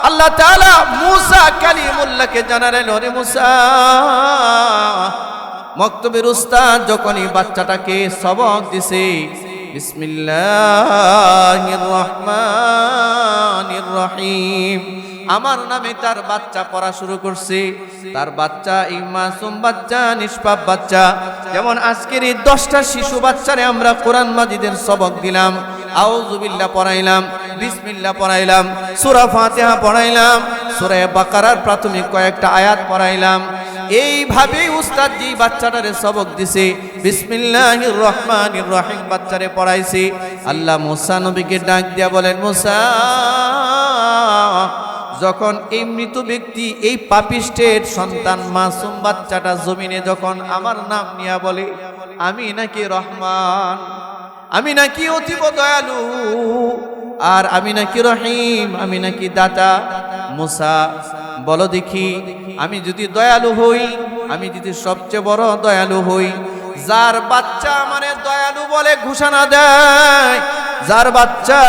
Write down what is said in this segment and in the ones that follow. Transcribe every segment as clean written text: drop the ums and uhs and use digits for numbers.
আল্লাহ তাআলা মুসা কালিমুল্লাহকে জানালেন, ওরে মুসা, মক্তবের উস্তাদ যখনই বাচ্চাটাকে সবক দিছে, বিসমিল্লাহির রহমানির রহিম, আমার নামে তার বাচ্চা পড়া শুরু করছে। তার বাচ্চা, এই মাসুম বাচ্চা, নিষ্পাপ বাচ্চা, যেমন আজকের এই 10টা শিশু বাচ্চারে আমরা কোরআন মাজিদের সবক দিলাম, আউযু বিল্লাহ পড়াইলাম, বিসমিল্লাহ পড়াইলাম, সূরা ফাতিহা পড়াইলাম, সূরা বাকারার প্রাথমিক কয়েকটা আয়াত পড়াইলাম। এইভাবেই উস্তাদ যে বাচ্চাটারে সবক দিছে, বিসমিল্লাহির রহমানির রহিম বাচ্চারে পড়াইছে। আল্লাহ মুসা নবীকে ডাক দিয়া বলেন, মুসা, যখন এই মৃত ব্যক্তি, এই পাপিষ্টের সন্তান মাসুম বাচ্চাটা জমিনে যখন আমার নাম নিয়া বলে, আমি নাকি রহমান, আমি নাকি অতীব দয়ালু, আর আমি নাকি রহিম, আমি নাকি দাতা, মুসা বলো দেখি, আমি যদি দয়ালু হই, আমি যদি সবচেয়ে বড় দয়ালু হই, যার বাচ্চা আমারে দয়ালু বলে ঘোষণা দেয়, যার বাচ্চা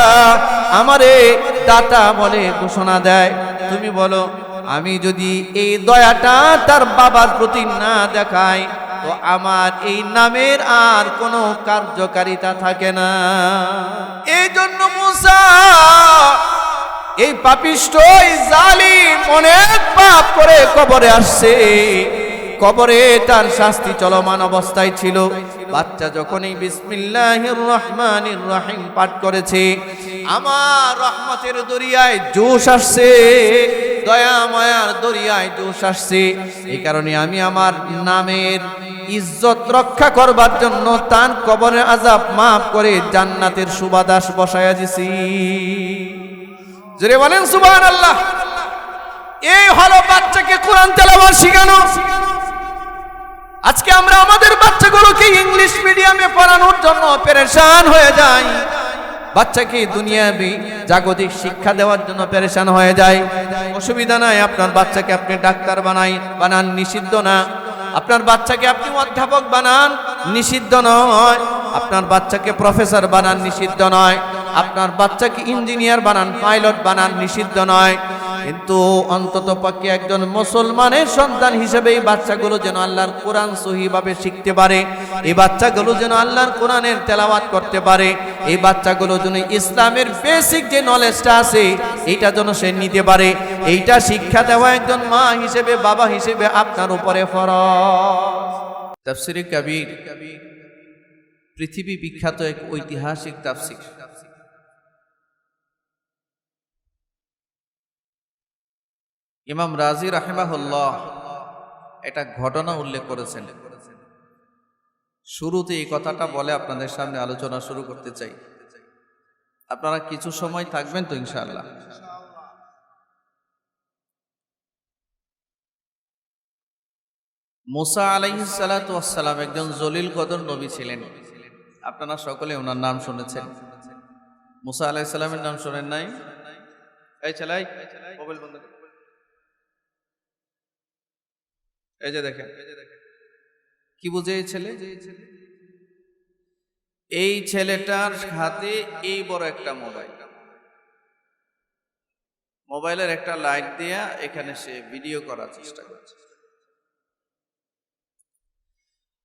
আমারে দাতা বলে ঘোষণা দেয়, তুমি বলো, আমি যদি এই দয়াটা তার বাবার প্রতি না দেখাই, তো আমার এই নামের আর কোনো কার্যকারিতা থাকে না। এই জন্য মুসা, এই পাপিষ্ঠ, এই জালিম অনেক পাপ করে কবরে আসছে, কবরে তার শাস্তি চলমান অবস্থায় ছিল। বাচ্চা যখনই বিসমিল্লাহির রহমানির রহিম পাঠ করেছে, আমার রহমতের দরিয়ায় জোশ আসছে, দয়া মায়ার দরিয়ায় জোশ আসছে। এই কারণে আমি আমার নামের ইজ্জত রক্ষা করবার জন্য তার কবরের আযাব মাফ করে জান্নাতের সুবাতাস বসায়া দিছি। জোরে বলেন সুবহানাল্লাহ। এই হলো বাচ্চাকে কোরআন তেলাওয়াত শেখানো। আজকে আমরা আমাদের বাচ্চাগুলোকে ইংলিশ মিডিয়ামে পড়ানোর জন্য পেরেশান হয়ে যাই, বাচ্চাকে দুনিয়াবি জাগতিক শিক্ষা দেওয়ার জন্য পেরেশান হয়ে যায়। অসুবিধা নাই, আপনার বাচ্চাকে আপনি ডাক্তার বানান, নিষিদ্ধ না। আপনার বাচ্চাকে আপনি অধ্যাপক বানান, নিষিদ্ধ নয়। আপনার বাচ্চাকে প্রফেসর বানান, নিষিদ্ধ নয়। আপনার বাচ্চাকে ইঞ্জিনিয়ার বানান, পাইলট বানান, নিষিদ্ধ নয়। কিন্তু অন্তত পক্ষে একজন মুসলমানের সন্তান হিসেবে এই বাচ্চাগুলো যেন আল্লাহর কোরআন সহিভাবে শিখতে পারে, এই বাচ্চাগুলো যেন আল্লাহর কোরআনের তেলাওয়াত করতে পারে, এই বাচ্চাগুলো যেন ইসলামের বেসিক যে নলেজটা আছে এইটা যেন সে নিতে পারে, এইটা শিক্ষা দেওয়া একজন মা হিসেবে, বাবা হিসেবে আপনার উপরে ফরজ। তাফসীরে কবির পৃথিবী বিখ্যাত এক ঐতিহাসিক তাফসীর। ইমাম রাজি রাহিমাহুল্লাহ একটা ঘটনা উল্লেখ করেছেন। শুরুতে এই কথাটা বলে আপনাদের সামনে আলোচনা শুরু করতে চাই। আপনারা কিছু সময় থাকবেন তো ইনশাআল্লাহ? মুসা আলাইহিস সালাতু ওয়াস সালাম একজন জলিল কদর নবী ছিলেন। আপনারা সকলে ওনার নাম শুনেছেন। মুসা আলাইহিস সালামের নাম শুনেন নাই? এই চালাই মোবাইল বন্ধ কর। এই যে দেখেন, কি বুঝে এই ছেলে? এই ছেলেটার হাতে এই বড় একটা মোবাইল, মোবাইলের একটা লাইট দিয়া এখানে সে ভিডিও করার চেষ্টা করছে।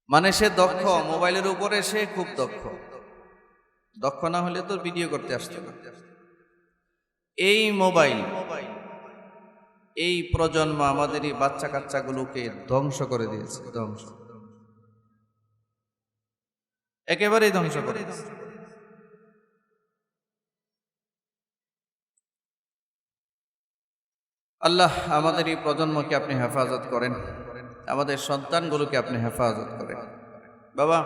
মানে সে দক্ষ, মোবাইলের উপরে সে খুব দক্ষ। দক্ষ না হলে তো ভিডিও করতে আসতো না। এই মোবাইল, এই প্রজন্ম আমাদের এই বাচ্চা কাচ্চাগুলোকে ধ্বংস করে দিয়েছে, ধ্বংস, একেবারেই ধ্বংস করে দিয়েছে। আল্লাহ আমাদের এই প্রজন্মকে আপনি হেফাজত করেন, আমাদের সন্তানগুলোকে আপনি হেফাজত করেন। বাবা,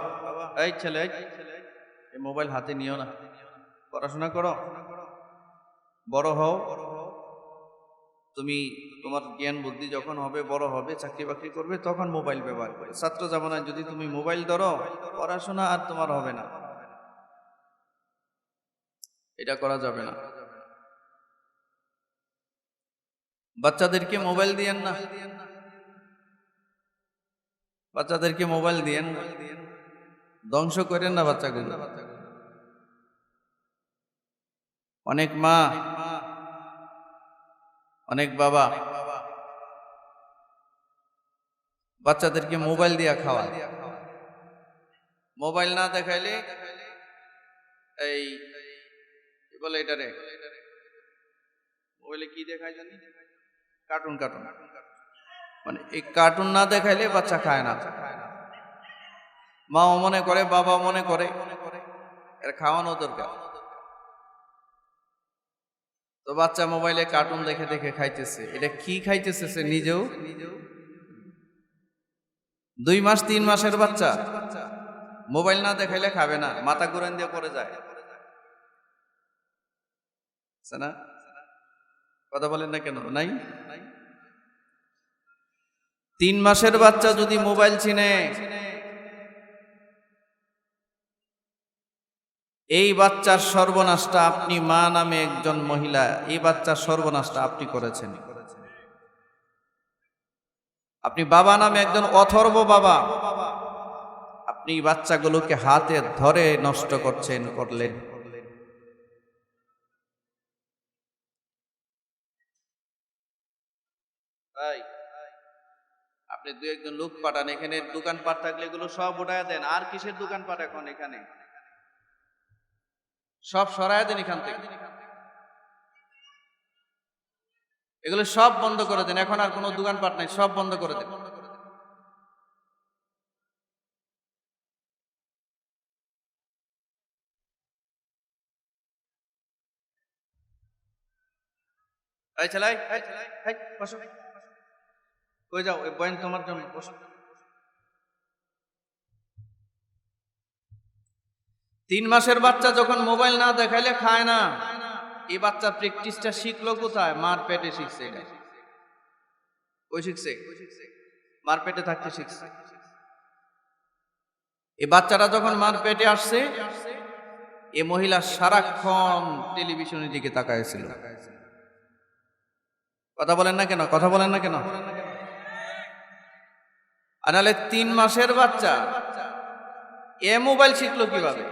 এই ছেলে, এই মোবাইল হাতে নিও না, পড়াশোনা করো, বড় হও, তুমি তোমার জ্ঞান বুদ্ধি যখন হবে, বড় হবে, চাকরি বাকরি করবে, তখন মোবাইল ব্যবহার করে। ছাত্র জামানায় যদি তুমি মোবাইল ধরো, পড়াশোনা আর তোমার হবে না, এটা করা যাবে না। বাচ্চাদেরকে মোবাইল দিয়েন না, বাচ্চাদেরকে মোবাইল দিয়েন না, ধ্বংস করেন না বাচ্চাগুলো। অনেক মা অনেক বাবা বাচ্চাদেরকে মোবাইল দিয়া খাওয়ায়, মোবাইল না দেখাইলে এই কি বলে এটারে, মোবাইলে কি দেখায় জানি, কার্টুন কার্টুন মানে এই কার্টুন না দেখাইলে বাচ্চা খায় না। মাও মনে করে, বাবা মনে করে এর খাওয়ানো দরকার, তো বাচ্চা মোবাইলে কার্টুন দেখে দেখে খাইতেছে। এটা কি খাইতেছে সে নিজেও, 2 মাস 3 মাসের বাচ্চা মোবাইল না দেখাইলে খাবে না, মাথা ঘুরান দিয়ে পড়ে যায় না। কথা বলেন না কেন? নাই 3 মাসের বাচ্চা যদি মোবাইল চিনে, এই বাচ্চার সর্বনাশটা আপনি মা নামে একজন মহিলা, এই বাচ্চার সর্বনাশটা আপনি করেছেন। আপনি বাবা নামে একজন অথর্ব বাবা, আপনি বাচ্চাগুলোকে হাতে ধরে নষ্ট করলেন। তাই আপনি 2-1 জন লোক পাঠান, এখানে দোকানপাট থাকলে এগুলো সব উঠায় দেন। আর কিসের দোকানপাট এখন? এখানে সব সরায় দেন এখান থেকে, এগুলো সব বন্ধ করে দেন। এখন আর কোনো দোকানপাট নাই, সব বন্ধ করে দেন। এই ছেলাই, বসো, কই যাও? ওই বয়ান তোমার জন্য, বসো। 3 মাসের বাচ্চা যখন মোবাইল না দেখাইলে খায় না, এই বাচ্চা প্র্যাকটিসটা শিখলো কোথায়? মার পেটে শিখছে। এটা কই শিখছে? মার পেটে থাকতে শিখছে। এই বাচ্চাটা যখন মার পেটে আসছে, এই মহিলা সারাক্ষণ টেলিভিশনের দিকে তাকাইছিল। কথা বলেন না কেন? কথা বলেন না কেন? আর নাহলে 3 মাসের বাচ্চা এ মোবাইল শিখলো কিভাবে?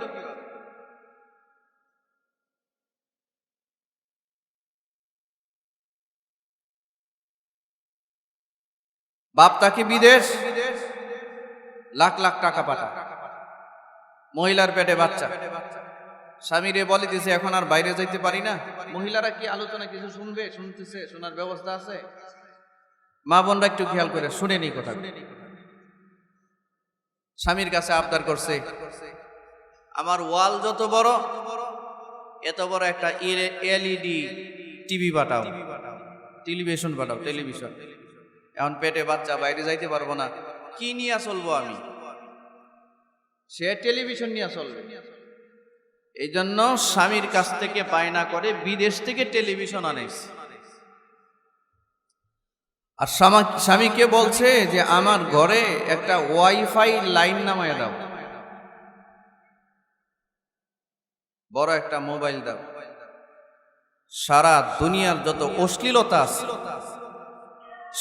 বাপ তাকে বিদেশ লাখ লাখ টাকা পাঠায়, মহিলার পেটে বাচ্চা। স্বামীরে বলে দিছে এখন আর বাইরে যাইতে পারি না। মহিলারা কি আলোচনা কিছু শুনবে? শুনতেছে, শোনার ব্যবস্থা আছে? মা বোনরা একটু খেয়াল করে শুনে নি কথা। স্বামীর কাছে আবদার করছে, আমার ওয়াল যত বড়, এত বড় একটা এলইডি টিভি পাঠাও, টেলিভিশন পাঠাও, টেলিভিশন। এখন পেটে বাচ্চা, বাইরে যাইতে পারবো না, কি নিয়ে চলবো আমি? সে টেলিভিশন নিয়ে চলবে। এই জন্য স্বামীর কাছ থেকে বায়না করে বিদেশ থেকে টেলিভিশন আনেছে। আর স্বামীকে বলছে যে আমার ঘরে একটা ওয়াইফাই লাইন নামায় দাও, বড় একটা মোবাইল দাও। সারা দুনিয়ার যত অশ্লীলতা আছে,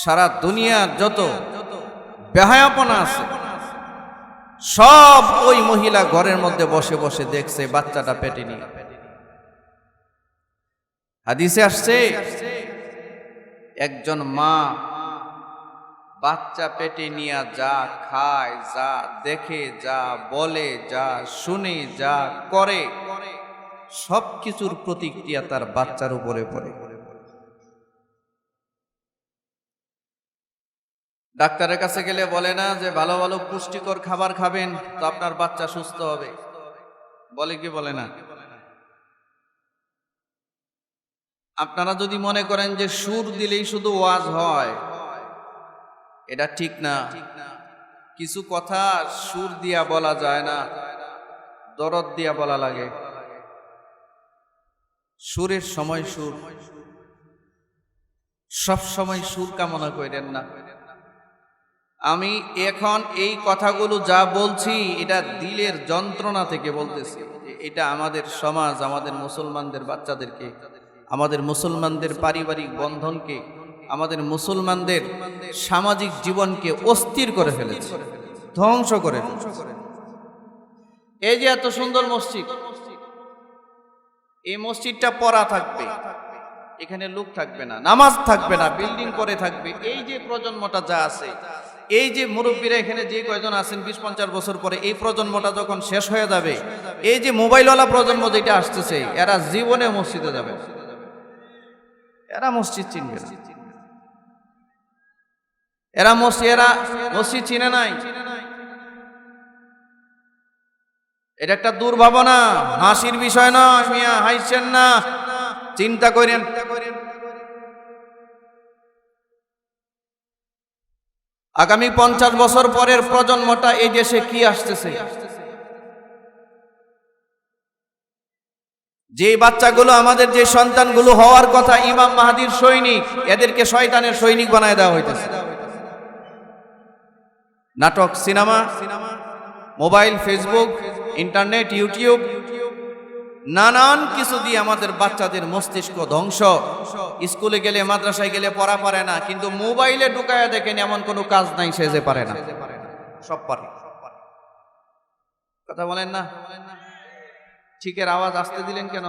সারা দুনিয়ার যত বেহায়াপনা আছে, সব ওই মহিলা ঘরের মধ্যে বসে বসে দেখছে বাচ্চাটা পেটে নিয়ে। হাদিসে আসছে একজন মা বাচ্চা পেটে নিয়ে যা খায়, যা দেখে, যা বলে, যা শুনে, যা করে, সবকিছুর প্রতিক্রিয়া তার বাচ্চার উপরে পড়ে। ডাক্তারের কাছে গেলে বলে না যে ভালো ভালো পুষ্টিকর খাবার খাবেন তো আপনার বাচ্চা সুস্থ হবে, বলে কি বলে না? আপনারা যদি মনে করেন যে সুর দিলেই শুধু ওয়াজ হয়, এটা ঠিক না। কিছু কথা সুর দিয়া বলা যায় না, দরদ দিয়া বলা লাগে। সুরের সময় সুর, সব সময় সুর কামনা করেন না। আমি এখন এই কথাগুলো যা বলছি এটা দিলের যন্ত্রণা থেকে বলতেছি। এটা আমাদের সমাজ, আমাদের মুসলমানদের বাচ্চাদেরকে, আমাদের মুসলমানদের পারিবারিক বন্ধনকে, আমাদের মুসলমানদের সামাজিক জীবনকে অস্থির করে ফেলেছে, ধ্বংস করে ফেলেছে। এই যে এত সুন্দর মসজিদ, এই মসজিদটা পড়া থাকবে, এখানে লোক থাকবে না, নামাজ থাকবে না, বিল্ডিং করে থাকবে। এই যে প্রজন্মটা যা আছে, এই যে মুরব্বীরা এখানে যে কয়জন আছেন 20-50 বছর পরে, এই প্রজন্মটা যখন শেষ হয়ে যাবে, এই যে মোবাইলওয়ালা প্রজন্ম যেটা আসতেছে, এরা জীবনে মসজিদে যাবে, এরা মসজিদ চিনবে না, এরা মসজিদ চিনে নাই। এটা একটা দুর্ভাবনা, হাসির বিষয় নয় মিয়া, হাসছেন না, চিন্তা করেন। আগামী 50 বছর পরের প্রজন্মটা এই দেশে কি আসতেছে, যে বাচ্চাগুলো, আমাদের যে সন্তানগুলো হওয়ার কথা ইমাম মাহদির সৈনিক, এদেরকে শয়তানের সৈনিক বানায় দেওয়া হইতেছে। নাটক, cinema, mobile, Facebook, internet, YouTube, নানান কিছু দিয়ে আমাদের বাচ্চাদের মস্তিষ্ক ধ্বংস। স্কুলে গেলে, মাদ্রাসায় গেলে পড়া পারে না, কিন্তু মোবাইলে ঢুকায়া দেখেন এমন কোনো কাজ নাই সে যে পারে না, সব পারে। কথা বলেন না? ঠিকের আওয়াজ আসতে দিলেন কেন?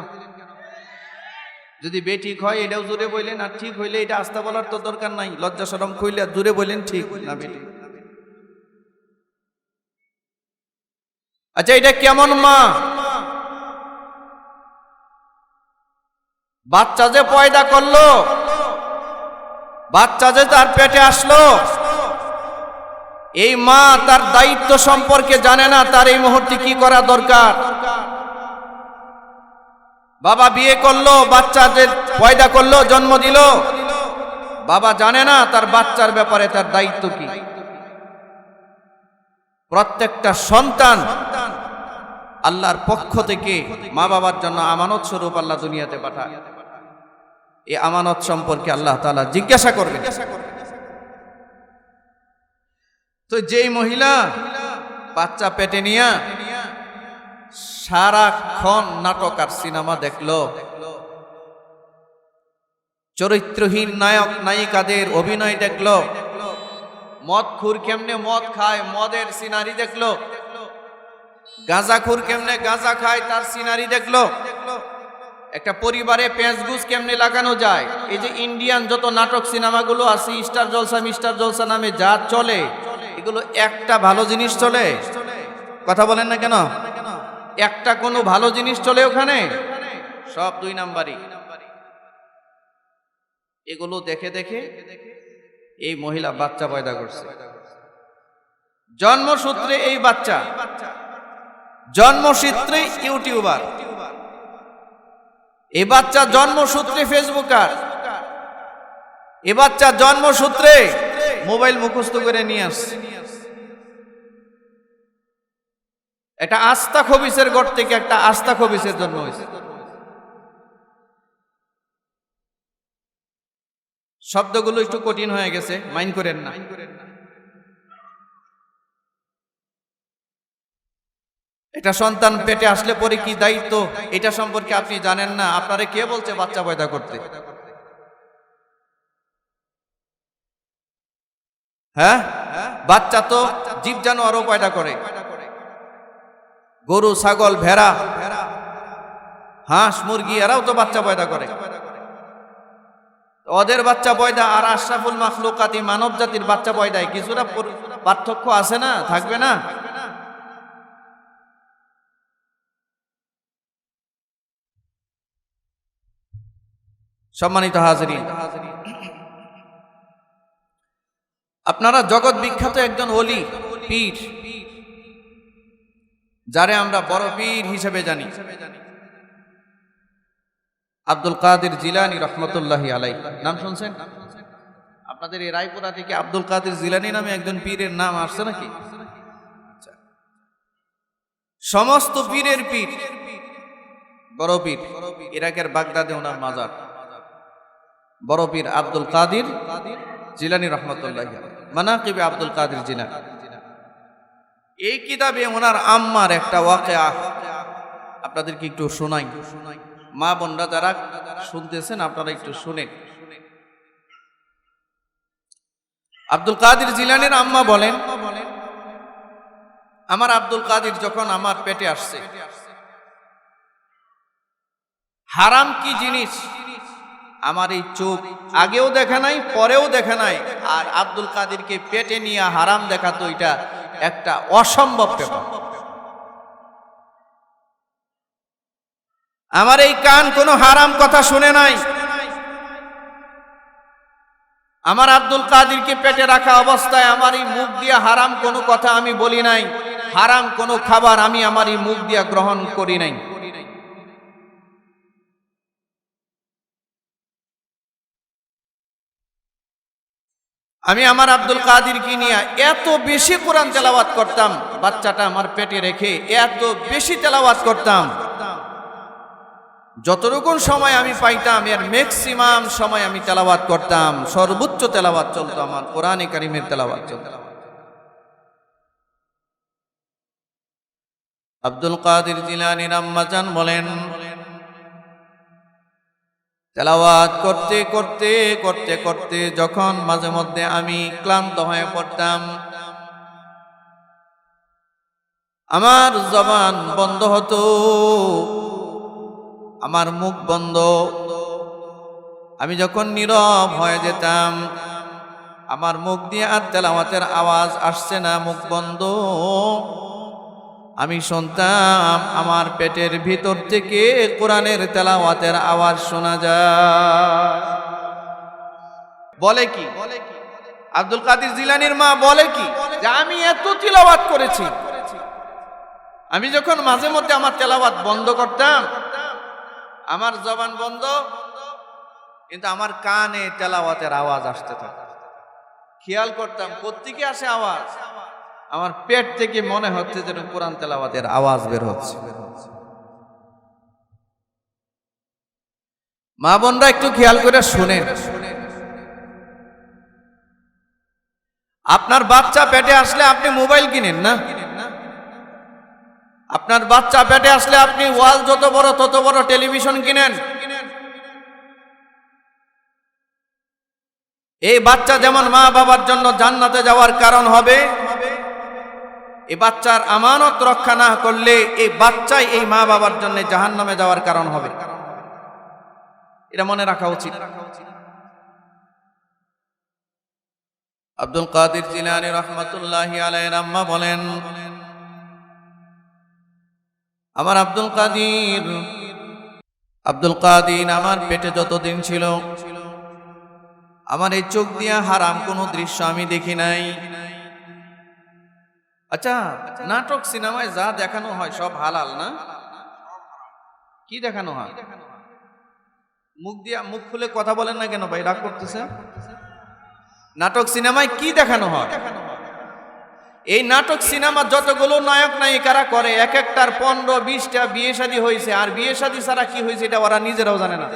যদি বেঠিক হয় এটাও জোরে বললেন, আর ঠিক হইলে এটা আস্তে বলার তো দরকার নাই, লজ্জা শরম কইলে জোরে বললেন ঠিক না বেঠিক। আচ্ছা, এটা কেমন মা? বাচ্চা যে পয়দা করলো, বাচ্চা যে তার পেটে আসলো, এই মা তার দায়িত্ব সম্পর্কে জানে না, তার এই মুহূর্তে কি করা দরকার। বাবা বিয়ে করলো, বাচ্চা যে পয়দা করলো, জন্ম দিল, বাবা জানে না তার বাচ্চার ব্যাপারে তার দায়িত্ব কি। প্রত্যেকটা সন্তান আল্লাহর পক্ষ থেকে মা বাবার জন্য আমানত স্বরূপ আল্লাহ দুনিয়াতে পাঠায়। এই আমানত সম্পর্কে আল্লাহ তাআলা জিজ্ঞাসা করবেন। তো যেই মহিলা বাচ্চা পেটে নিয়া সারাক্ষণ নাটক আর সিনেমা দেখলো, চরিত্রহীন নায়ক নায়িকাদের অভিনয় দেখলো, মদখুর কেমনে মদ খায়, মদের সিনারি দেখলো, গাঁজাখুর কেমনে গাঁজা খায় তার সিনারি দেখলো, একটা পরিবারে পেঁচগুস কেমনে লাগানো যায়। এই যে ইন্ডিয়ান যত নাটক সিনেমাগুলো আছে, স্টার জলসা মিস্টার জলসা নামে যা চলে, এগুলো একটা ভালো জিনিস চলে? কথা বলেন না কেন? একটা কোনো ভালো জিনিস চলে ওখানে? সব 2 নাম্বারই। এগুলো দেখে দেখে এই মহিলা বাচ্চা পয়দা করছে। জন্মসূত্রে এই বাচ্চা, জন্মসূত্রে ইউটিউবার, এই বাচ্চা জন্মসূত্রে ফেসবুকার, এই বাচ্চা জন্মসূত্রে মোবাইল মুখস্থ করে নিয়ে আসছে। একটা আস্থা খবিসের ঘর থেকে একটা আস্থা খবিসের জন্ম হয়েছে। শব্দগুলো একটু কঠিন হয়ে গেছে, মাইন্ড করেন না। এটা সন্তান পেটে আসলে পরে কি দায়িত্ব, এটা সম্পর্কে আপনি জানেন না। আপনারে কে বলছে বাচ্চা পয়দা করতে? হ্যাঁ, বাচ্চা তো জীব জানোয়ারও পয়দা করে, গরু, ছাগল, ভেড়া, হাঁস, মুরগি, এরাও তো বাচ্চা পয়দা করে। ওদের বাচ্চা পয়দা আর আশরাফুল মাখলুকাতি মানব জাতির বাচ্চা পয়দায় কিছুটা পার্থক্য আছে না? থাকবে না? সম্মানিত হাজরিন, আপনারা জগৎ বিখ্যাত একজন ওলি, পীর, যারে আমরা বড় পীর হিসেবে জানি, আব্দুল কাদের জিলানী রহমতুল্লাহি আলাইহি, নাম শুনছেন? আপনাদের এই রায়পুরা থেকে আব্দুল কাদের জিলানী নামে একজন পীরের নাম আসছে নাকি? সমস্ত পীরের পীর, বড় পীর, ইরাকের বাগদাদে ওনার মাজার। বড় পীর আব্দুল কাদের জিলানী রহমতুল্লাহি আলাইহি, মানাকিবে আব্দুল কাদের জিলানী। এই কিতাবে ওনার আম্মার একটা ওয়াকিয়া আপনাদেরকে একটু শোনাই। মা বোনরা যারা শুনতেছেন আপনারা একটু শুনেন। আব্দুল কাদের জিলানীর আম্মা বলেন, আমার আব্দুল কাদের যখন আমার পেটে আসছে, হারাম কি জিনিস আমার এই চোখ আগেও দেখে নাই, পরেও দেখে নাই। আর আব্দুল কাদেরকে পেটে নিয়ে হারাম দেখাতো, এটা একটা অসম্ভব ব্যাপার। আমার এই কান কোনো হারাম কথা শুনে নাই। আমার আব্দুল কাদেরকে পেটে রাখা অবস্থায় আমার এই মুখ দিয়ে হারাম কোনো কথা আমি বলি নাই, হারাম কোনো খাবার আমি আমার এই মুখ দিয়ে গ্রহণ করি নাই। আমি আমার আব্দুল কাদেরকে নিয়ে এত বেশি কোরআন তেলাওয়াত করতাম, বাচ্চাটা আমার পেটে রেখে এত বেশি তেলাওয়াত করতাম, যতটুকু সময় আমি পাইতাম এর ম্যাক্সিমাম সময় আমি তেলাওয়াত করতাম। সর্বোচ্চ তেলাওয়াত চলতো আমার কোরআনে কারিমের তেলাওয়াত চলতো। আব্দুল কাদের জিলানীর আম্মা জান বলেন, তেলাওয়াত করতে করতে করতে করতে যখন মাঝে মধ্যে আমি ক্লান্ত হয়ে পড়তাম, আমার জবান বন্ধ হতো, আমার মুখ বন্ধ, আমি যখন নীরব হয়ে যেতাম, আমার মুখ দিয়ে আর তেলাওয়াতের আওয়াজ আসছে না, মুখ বন্ধ, আমি শুনতাম আমার পেটের ভিতর থেকে কোরআনের তেলাওয়াতের আওয়াজ শোনা যায়। বলে কি আব্দুল কাদের জিলানীর মা বলে কি যে আমি এত তিলাওয়াত করেছি, আমি যখন মাঝে মধ্যে আমার তেলাওয়াত বন্ধ করতাম, আমার জবান বন্ধ, কিন্তু আমার কানে তেলাওয়াতের আওয়াজ আসতে থাকে। খেয়াল করতাম কোত্থেকে আসে আওয়াজ, আমার পেট থেকে মনে হচ্ছে যেন কোরআন তেলাওয়াতের আওয়াজ বের হচ্ছে। মা বোনরা একটু খেয়াল করে শুনেন, আপনার বাচ্চা পেটে আসলে আপনি মোবাইল কিনেন না, আপনার বাচ্চা পেটে আসলে আপনি ওয়াল যত বড় তত বড় টেলিভিশন কিনেন। এই বাচ্চা যেমন মা বাবার জন্য জান্নাতে যাওয়ার কারণ হবে, এই বাচ্চার আমানত রক্ষা না করলে এই বাচ্চাই এই মা বাবার জন্য জাহান্নামে যাওয়ার কারণ হবে। এটা মনে রাখা উচিত। আব্দুল কাদের জিলানী রাহমাতুল্লাহি আলাইহির আম্মা বলেন, আমার আব্দুল কাদের আমার পেটে যতদিন ছিল, আমার এই চোখ দিয়া হারাম কোনো দৃশ্য আমি দেখি নাই। আচ্ছা, নাটক সিনেমায় যা দেখানো হয় সব হালাল না? কি দেখানো হয়? মুখ খুলে কথা বলেন না কেন ভাই, রাগ করতেছে? নাটক সিনেমায় কি দেখানো হয়? এই নাটক সিনেমা যতগুলো নায়ক নায়িকারা করে, এক একটার 15-20টা বিয়ে শাদী হয়েছে, আর বিয়ে শাদী ছাড়া কি হয়েছে এটা ওরা নিজেরাও জানে না।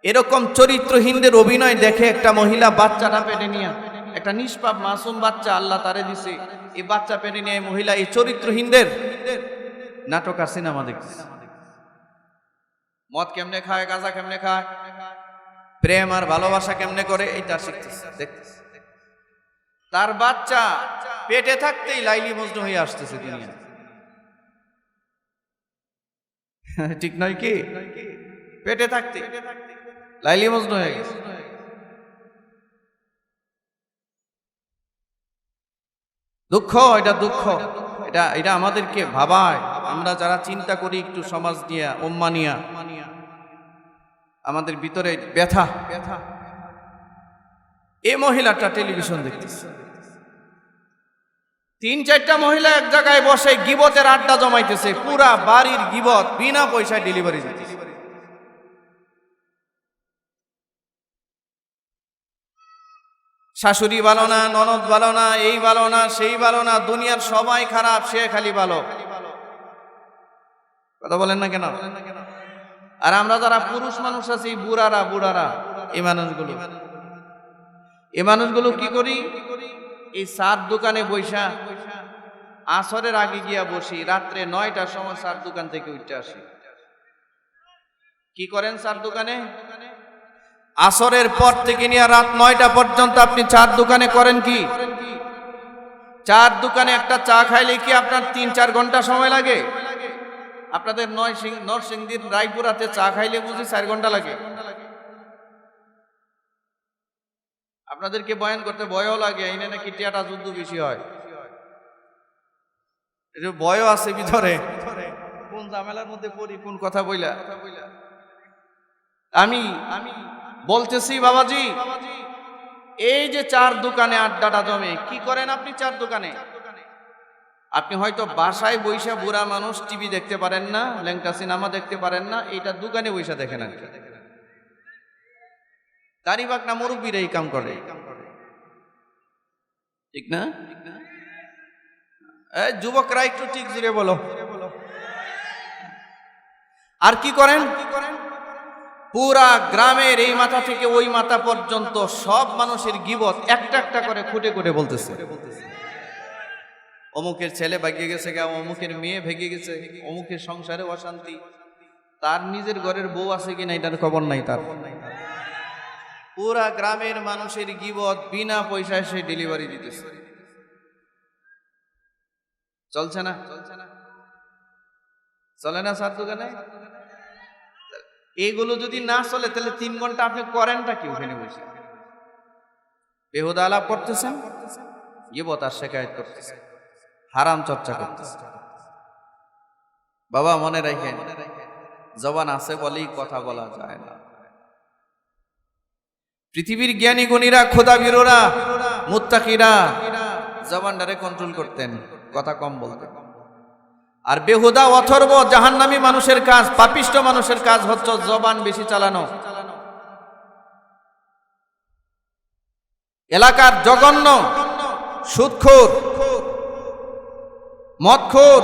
এরকম চরিত্রহীনদের অভিনয় দেখে একটা মহিলা বাচ্চাটা পেটে নিয়ে, একটা নিষ্পাপ মাসুম বাচ্চা আল্লাহ তারে দিছে, এই বাচ্চা পেটে নিয়ে মহিলা এই চরিত্রহীনদের নাটক আর সিনেমা দেখছে। মদ কেমনে খায়, গাঁজা কেমনে খায়, প্রেম আর ভালোবাসা কেমনে করে, এইটা শিখতেছে, দেখতেছে। তার বাচ্চা পেটে থাকতেই লাইলি মজনু হয়ে আসতেছে দুনিয়া। ঠিক নয় কি? পেটে থাকতে লাইলি মজনু হয়ে গেছে। দুঃখ, এটা দুঃখ, এটা আমাদেরকে ভাবায়। আমরা যারা চিন্তা করি একটু সমাজ নিয়ে, উম্মা নিয়ে, আমাদের ভিতরে ব্যথা। এই মহিলাটা টেলিভিশন দেখতেছে, 3-4টা মহিলা এক জায়গায় বসে গিবতের আড্ডা জমাইতেছে, পুরা বাড়ির গিবত বিনা পয়সায় ডেলিভারি দিতেছে। শাশুড়ি ভালো না, ননদ ভালো না, এই ভালো না, সেই ভালো না, দুনিয়ার সবাই খারাপ, সে খালি ভালো। কথা বলেন না কেন? আর আমরা যারা পুরুষ মানুষ আছি, বুড়ারা, এই মানুষগুলো কি করি? এই চার দোকানে বৈশা আসরের আগে গিয়া বসি, রাত্রে 9টার সময় চার দোকান থেকে উঠতে আসি। কি করেন চার দোকানে? আসরের পর থেকে নিয়ে রাত 9টা পর্যন্ত আপনি চার দোকানে করেন কি? চার দোকানে একটা চা খাইলে কি আপনার 3-4 ঘন্টা সময় লাগে? আপনাদের নরসিংদীর রায়পুরাতে চা খাইলে বুঝি 4 ঘন্টা লাগে। আপনাদেরকে বয়ান করতে ভয়ও লাগে, এনে নাকি টিয়াটা যুদ্ধ বেশি হয়, ভয়ও আছে ভিতরে, কোন ঝামেলার মধ্যে পড়ি, কোন কথা বইলা। আমি বলতেছি বাবাজি, এই যে চার দোকানে আড্ডাটা জমে, কি করেন আপনি চার দোকানে? আপনি হয়তো বাসায় বৈশা বুড়া মানুষ টিভি দেখতে পারেন না, ল্যাংটা সিনেমা দেখতে পারেন না, এইটা দোকানে বৈশা দেখেন। আর দাড়িবাগ না মুরব্বীরা এই কাম করে, ঠিক না? যুবকরা একটু ঠিক জুড়ে বলো। আর কি করেন? পুরা গ্রামের এই মাথা থেকে ওই মাথা পর্যন্ত সব মানুষের গীবত একটা একটা করে খুঁটে খুঁটে বলতেছে। অমুকের ছেলে ভাগিয়ে গেছে, অমুকের মেয়ে ভেগে গেছে, অমুকের সংসারে অশান্তি, তার নিজের ঘরের বউ আছে কিনা এটার খবর নাই তার। পুরা গ্রামের মানুষের গীবত বিনা পয়সায় সে ডেলিভারি দিতেছে। চলছে না? চলে না স্যার দোকানে? এইগুলো যদি না চলে তাহলে 3 ঘন্টা আপনি করেনটা কি ওখানে বসে? বেহুদা আলাপ করতেছেন, গীবত আর শিকায়েত করতেছেন, হারাম চর্চা করতেছেন। বাবা মনে রাখেন, জবান আছে বলেই কথা বলা যায় না। পৃথিবীর জ্ঞানী গুণীরা, খোদাবীররা, মুত্তাকিরা জবানটারে কন্ট্রোল করতেন, কথা কম বলতেন। আর বেহুদা অথর্ব জাহান্নামী মানুষের কাজ, পাপিষ্ট মানুষের কাজ হচ্ছে জবান বেশি চালানো। এলাকার জঘন্য সুদখোর, মদখোর,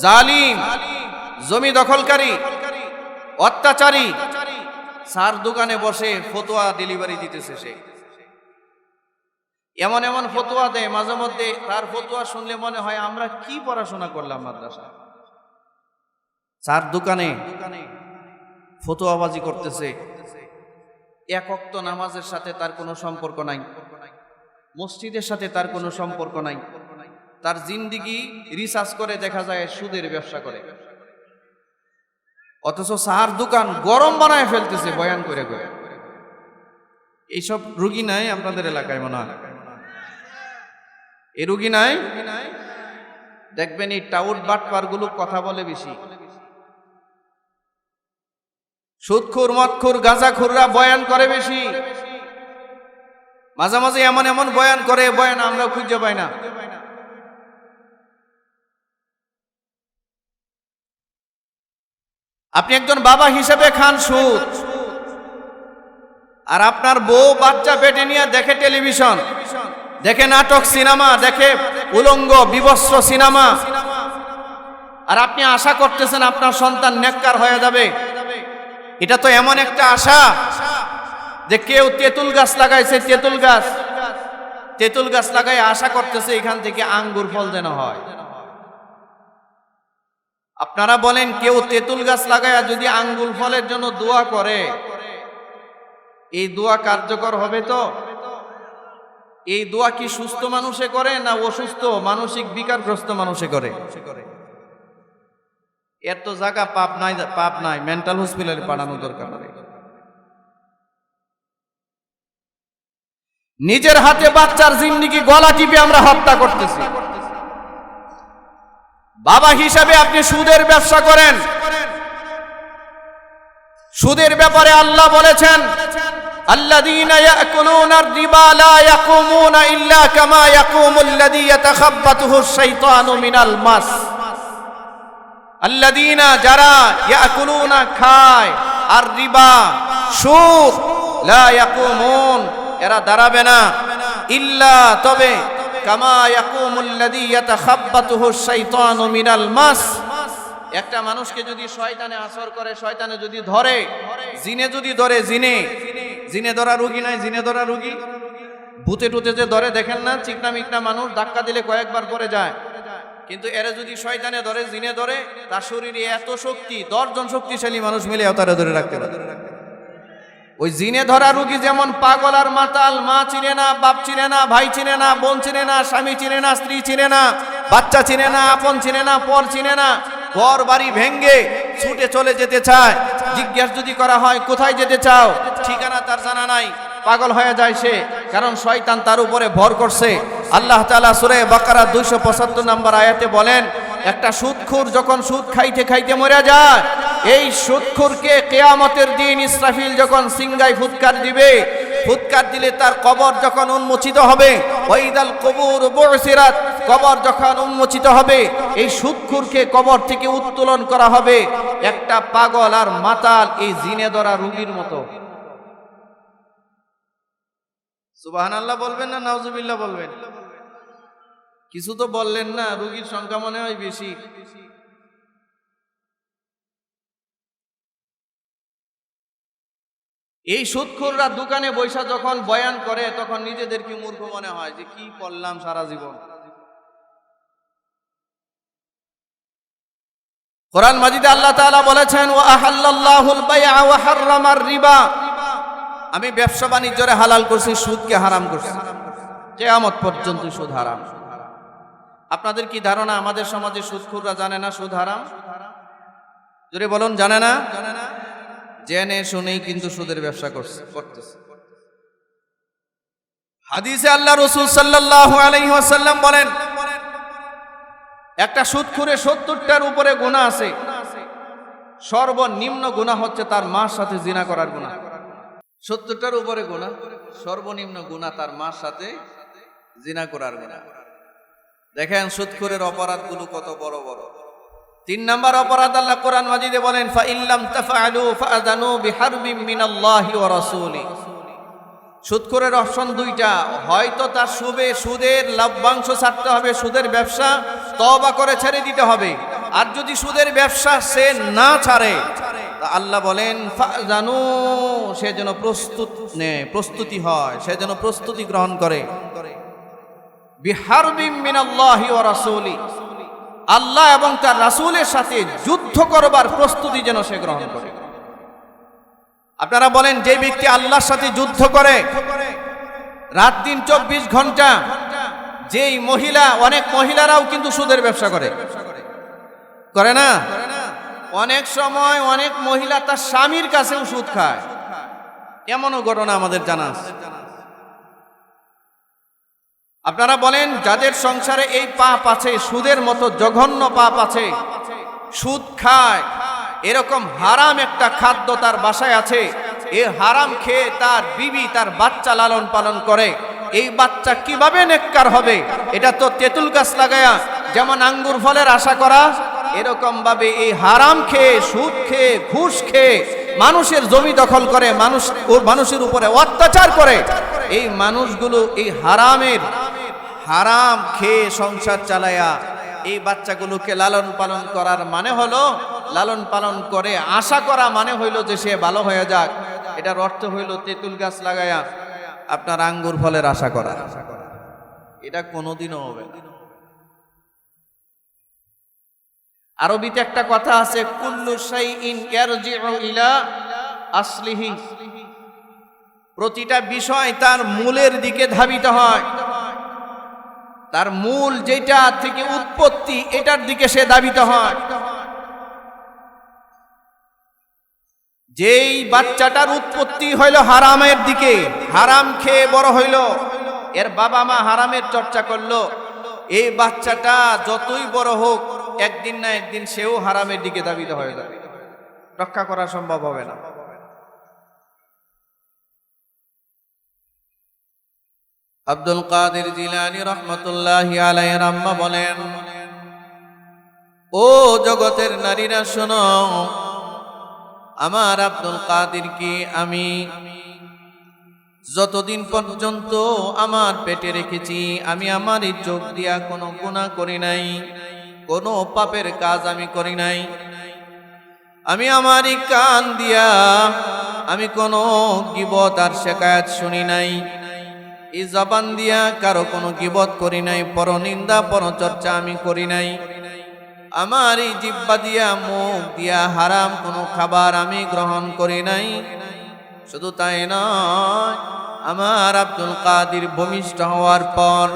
জালিম, জমি দখলকারী, অত্যাচারী সার দোকানে বসে ফতোয়া ডেলিভারি দিতেছে। সে এমন এমন ফতোয়া দেয়, মাঝে মধ্যে তার ফতোয়া শুনলে মনে হয় আমরা কি পড়াশোনা করলাম মাদ্রাসা। চার দোকানে ফতোয়াবাজি করতেছে। এক ওয়াক্ত নামাজের সাথে তার কোনো সম্পর্ক নাই, মসজিদের সাথে তার কোনো সম্পর্ক নাই। তার জিন্দিগি রিসার্চ করে দেখা যায় সুদের ব্যবসা করে, অথচ চার দোকান গরম বানায় ফেলতেছে বয়ান করে করে। এইসব রুগী নাই আপনাদের এলাকায়? মনে হয় এই রুগী নাই। দেখবেন এই টাউট বাটপার গুলো কথা বলে বেশি। সুদখোর, মদখোর, গাঁজাখোররা বয়ান করে বেশি। মাঝে মাঝে এমন এমন বয়ান করে, বয়ান আমরা খুঁজে পাই না। আপনি একজন বাবা হিসেবে খান সুদ, আর আপনার বউ বাচ্চা পেটে নিয়ে দেখে টেলিভিশন, দেখে নাটক, সিনেমা দেখে, উলঙ্গ বিবস্ত্র সিনেমা, আর আপনি আশা করতেছেন আপনার সন্তান নেককার হয়ে যাবে। এটা তো এমন একটা আশা যে কেউ তেঁতুল গাছ লাগাইছে, তেঁতুল গাছ লাগাই আশা করতেছে এখান থেকে আঙ্গুর ফল যেন হয়। আপনারা বলেন, কেউ তেঁতুল গাছ লাগায় যদি আঙ্গুর ফলের জন্য দোয়া করে, এই দোয়া কার্যকর হবে? তো এই দোয়া কি সুস্থ মানুষে করে না অসুস্থ মানসিক বিকারগ্রস্ত মানুষে করে? এর তো জায়গা পাপ নাই, মেন্টাল হসপিটালে পাঠানো দরকার। নিজের হাতে বাচ্চার জিন্দেগি গলা টিপে আমরা হত্যা করতেছি। বাবা হিসাবে আপনি সুদের ব্যবসা করেন। সুদের ব্যাপারে আল্লাহ বলেছেন, আল্লাযীনা ইয়াকুলুনার রিবা লা ইয়াকুমুনা ইল্লা কামা ইয়াকুমুল্লাযী ইয়াতাখাব্বাতুহুশ শাইতানু মিনাল মাস। আল্লাযীনা, যারা, ইয়াকুলুনা খায়, আর রিবা সুদ, লা ইয়াকুমুন এরা দাঁড়াবে না, ইল্লা তবে, কামা ইয়াকুমুল্লাযী ইয়াতাখাব্বাতুহুশ শাইতানু মিনাল মাস। একটা মানুষকে যদি শয়তানে আসর করে, শয়তানে যদি ধরে, জিনে যদি ধরে, জিনে ধরা রোগী নাই, জিনে ধরা রোগী ভূতে টুতে যে ধরে দেখেন না, চিকনা মিকনা মানুষ ধাক্কা দিলে কয়েকবার পরে যায়। কিন্তু এরা যদি শয়তানে ধরে, জিনে ধরে, তার শরীরে এত শক্তি, 10 জন শক্তিশালী মানুষ মিলে তারা ধরে রাখতে পারে। ওই জিনে ধরা রোগী যেমন পাগল আর মাতাল, মা চিনে না, বাপ চিনে না, ভাই চিনে না, বোন চিনে না, স্বামী চিনে না, স্ত্রী চিনে না, বাচ্চা চিনে না, আপন চিনে না, পর চিনে না, ঘর বাড়ি ভেঙ্গে ছুটে চলে যেতে চায়। জিজ্ঞাসা যদি করা হয় কোথায় যেতে চাও, ঠিকানা তার জানা নাই। পাগল হয়ে যায় সে, কারণ শয়তান তার উপরে ভর করছে। আল্লাহ তাআলা সূরা বাকারা 275 নম্বর আয়াতে বলেন, একটা সুদখোর যখন সুদ খাইতে খাইতে মরে যায়, এই সুদখোরকে কিয়ামতের দিন ইসরাফিল যখন সিংগায় ফুৎকার দিবে, ফুৎকার দিলে তার কবর যখন উন্মোচিত হবে, ওয়াইদাল কবুর বুসিরাত, কবর যখন উন্মোচিত হবে, এই সুদখোরকে কবর থেকে উত্তোলন করা হবে একটা পাগল আর মাতাল এই জিনে ধরা রোগীর মতো। সুবহানাল্লাহ বলবেন না নাউজুবিল্লাহ বলবেন? কিছু তো বললেন না, রোগীর সংখ্যা মনে হয় বেশি। এই সুদখোররা দোকানে বৈশা যখন বয়ান করে তখন নিজেদেরকে মূর্খ মনে হয় যে কি করলাম সারা জীবন। কোরআন মাজিদে আল্লাহ তাআলা বলেছেন, ওয়া আহাল্লাল্লাহুল বাই'a ওয়া হাররামার রিবা, আমি ব্যবসা বাণিজ্যরে হালাল করছি, সুদকে হারাম করছি। কিয়ামত পর্যন্ত সুদ হারাম। আপনাদের কি ধারণা আমাদের সমাজে সুদখোররা জানে না সুদ হারাম? জোরে বলুন, জানে না? জেনে শুনেই কিন্তু সুদের ব্যবসা করতেছে। হাদিসে আল্লাহ রাসূল সাল্লাল্লাহু আলাইহি ওয়াসাল্লাম বলেন, একটা সুদখোরে 70টার উপরে গুনাহ আছে। সর্বনিম্ন গুনাহ হচ্ছে তার মার সাথে জিনা করার গুনাহ। 70টার উপরে গুনাহ, সর্বনিম্ন গুনাহ তার মার সাথে জিনা করার গুনাহ। দেখেন সুদখোরের অপরাধগুলো কত বড় বড়। 3 নাম্বার অপরাধ আল্লাহ কোরআন মাজিদে বলেন, ফা ইল্লাম তাফআলু ফাআযানু বিহারবিম মিনাল্লাহি ওয়া রাসূলি। সুদখোরের অপশন 2টা, হয়তো তার সুদের লভ্যাংশ ছাড়তে হবে, সুদের ব্যবসা তওবা করে ছেড়ে দিতে হবে। আর যদি সুদের ব্যবসা সে না ছাড়ে, তা আল্লাহ বলেন ফাআযানু, সে যেন প্রস্তুতি হয়, সে যেন প্রস্তুতি গ্রহণ করে বিহারবিম মিনাল্লাহি ওয়া রাসূলি, আল্লাহ এবং তার রাসূলের সাথে যুদ্ধ করবার প্রস্তুতি যেন সে গ্রহণ করে। আপনারা বলেন, যে ব্যক্তি আল্লাহর সাথে যুদ্ধ করে রাত দিন 24 ঘন্টা, যেই মহিলা, অনেক মহিলারাও কিন্তু সুদের ব্যবসা করে না? অনেক সময় অনেক মহিলা তার স্বামীর কাছেও সুদ খায়, এমনও ঘটনা আমাদের জানা আছে। আপনারা বলেন, যাদের সংসারে এই পাপ আছে, সুদের মতো জঘন্য পাপ আছে, সুদ খায়, এরকম হারাম একটা খাদ্য তার বাসায় আছে, এই হারাম খেয়ে তার বিবি তার বাচ্চা লালন পালন করে, এই বাচ্চা কিভাবে নেককার হবে? এটা তো তেঁতুল গাছ লাগায়া যেমন আঙ্গুর ফলের আশা করা, এরকম ভাবে এই হারাম খেয়ে, সুদ খেয়ে, ঘুষ খেয়ে মানুষের জমি দখল করে, মানুষের উপরে অত্যাচার করে, এই মানুষগুলো এই হারাম খেয়ে সংসার চালায়া এই বাচ্চাগুলোকে লালন পালন করার মানে হলো, লালন পালন করে আশা করা মানে হইলো যে সে ভালো হয়ে যাক। এটার অর্থ হইলো তেঁতুল গাছ লাগায়া আপনার আঙ্গুর ফলের আশা করা। এটা কোনোদিনও হবে না। আরবিতে একটা কথা আছে, কুল্লু শাইইন ইয়ারজিউ ইলা আসলিহি, প্রতিটা বিষয় তার মূলের দিকে ধাবিত হয়, তার মূল যেটা থেকে উৎপত্তি এটার দিকে সে ধাবিত হয়। যেই বাচ্চাটার উৎপত্তি হইল হারামের দিকে, হারাম খেয়ে বড় হইল, এর বাবা মা হারামের চর্চা করলো, এই বাচ্চাটা যতই বড় হোক একদিন না একদিন সেও হারামের দিকে ধাবিত হয়ে যাবে, রক্ষা করা সম্ভব হবে না। আব্দুল কাদের জিলানী রহমতুল্লাহি আলাইহির আম্মা বলেন, ও জগতের নারীরা শোনো, আমার আব্দুল কাদেরকে আমি যতদিন পর্যন্ত আমার পেটে রেখেছি, আমি আমার এই চোখ দিয়া কোনো গুনাহ করি নাই, কোনো পাপের কাজ আমি করি নাই, আমি আমার এই কান দিয়া আমি কোনো গীবত আর শিকায়াত শুনি নাই, এই জবান দিয়া কারো কোনো গীবত করি নাই, পরনিন্দা পরচর্চা আমি করি নাই, আমার এই জিহ্বা দিয়া মুখ দিয়া হারাম কোনো খাবার আমি গ্রহণ করি নাই। শুধু তাই নয়, আমার আব্দুল কাদের ভূমিষ্ঠ হওয়ার পর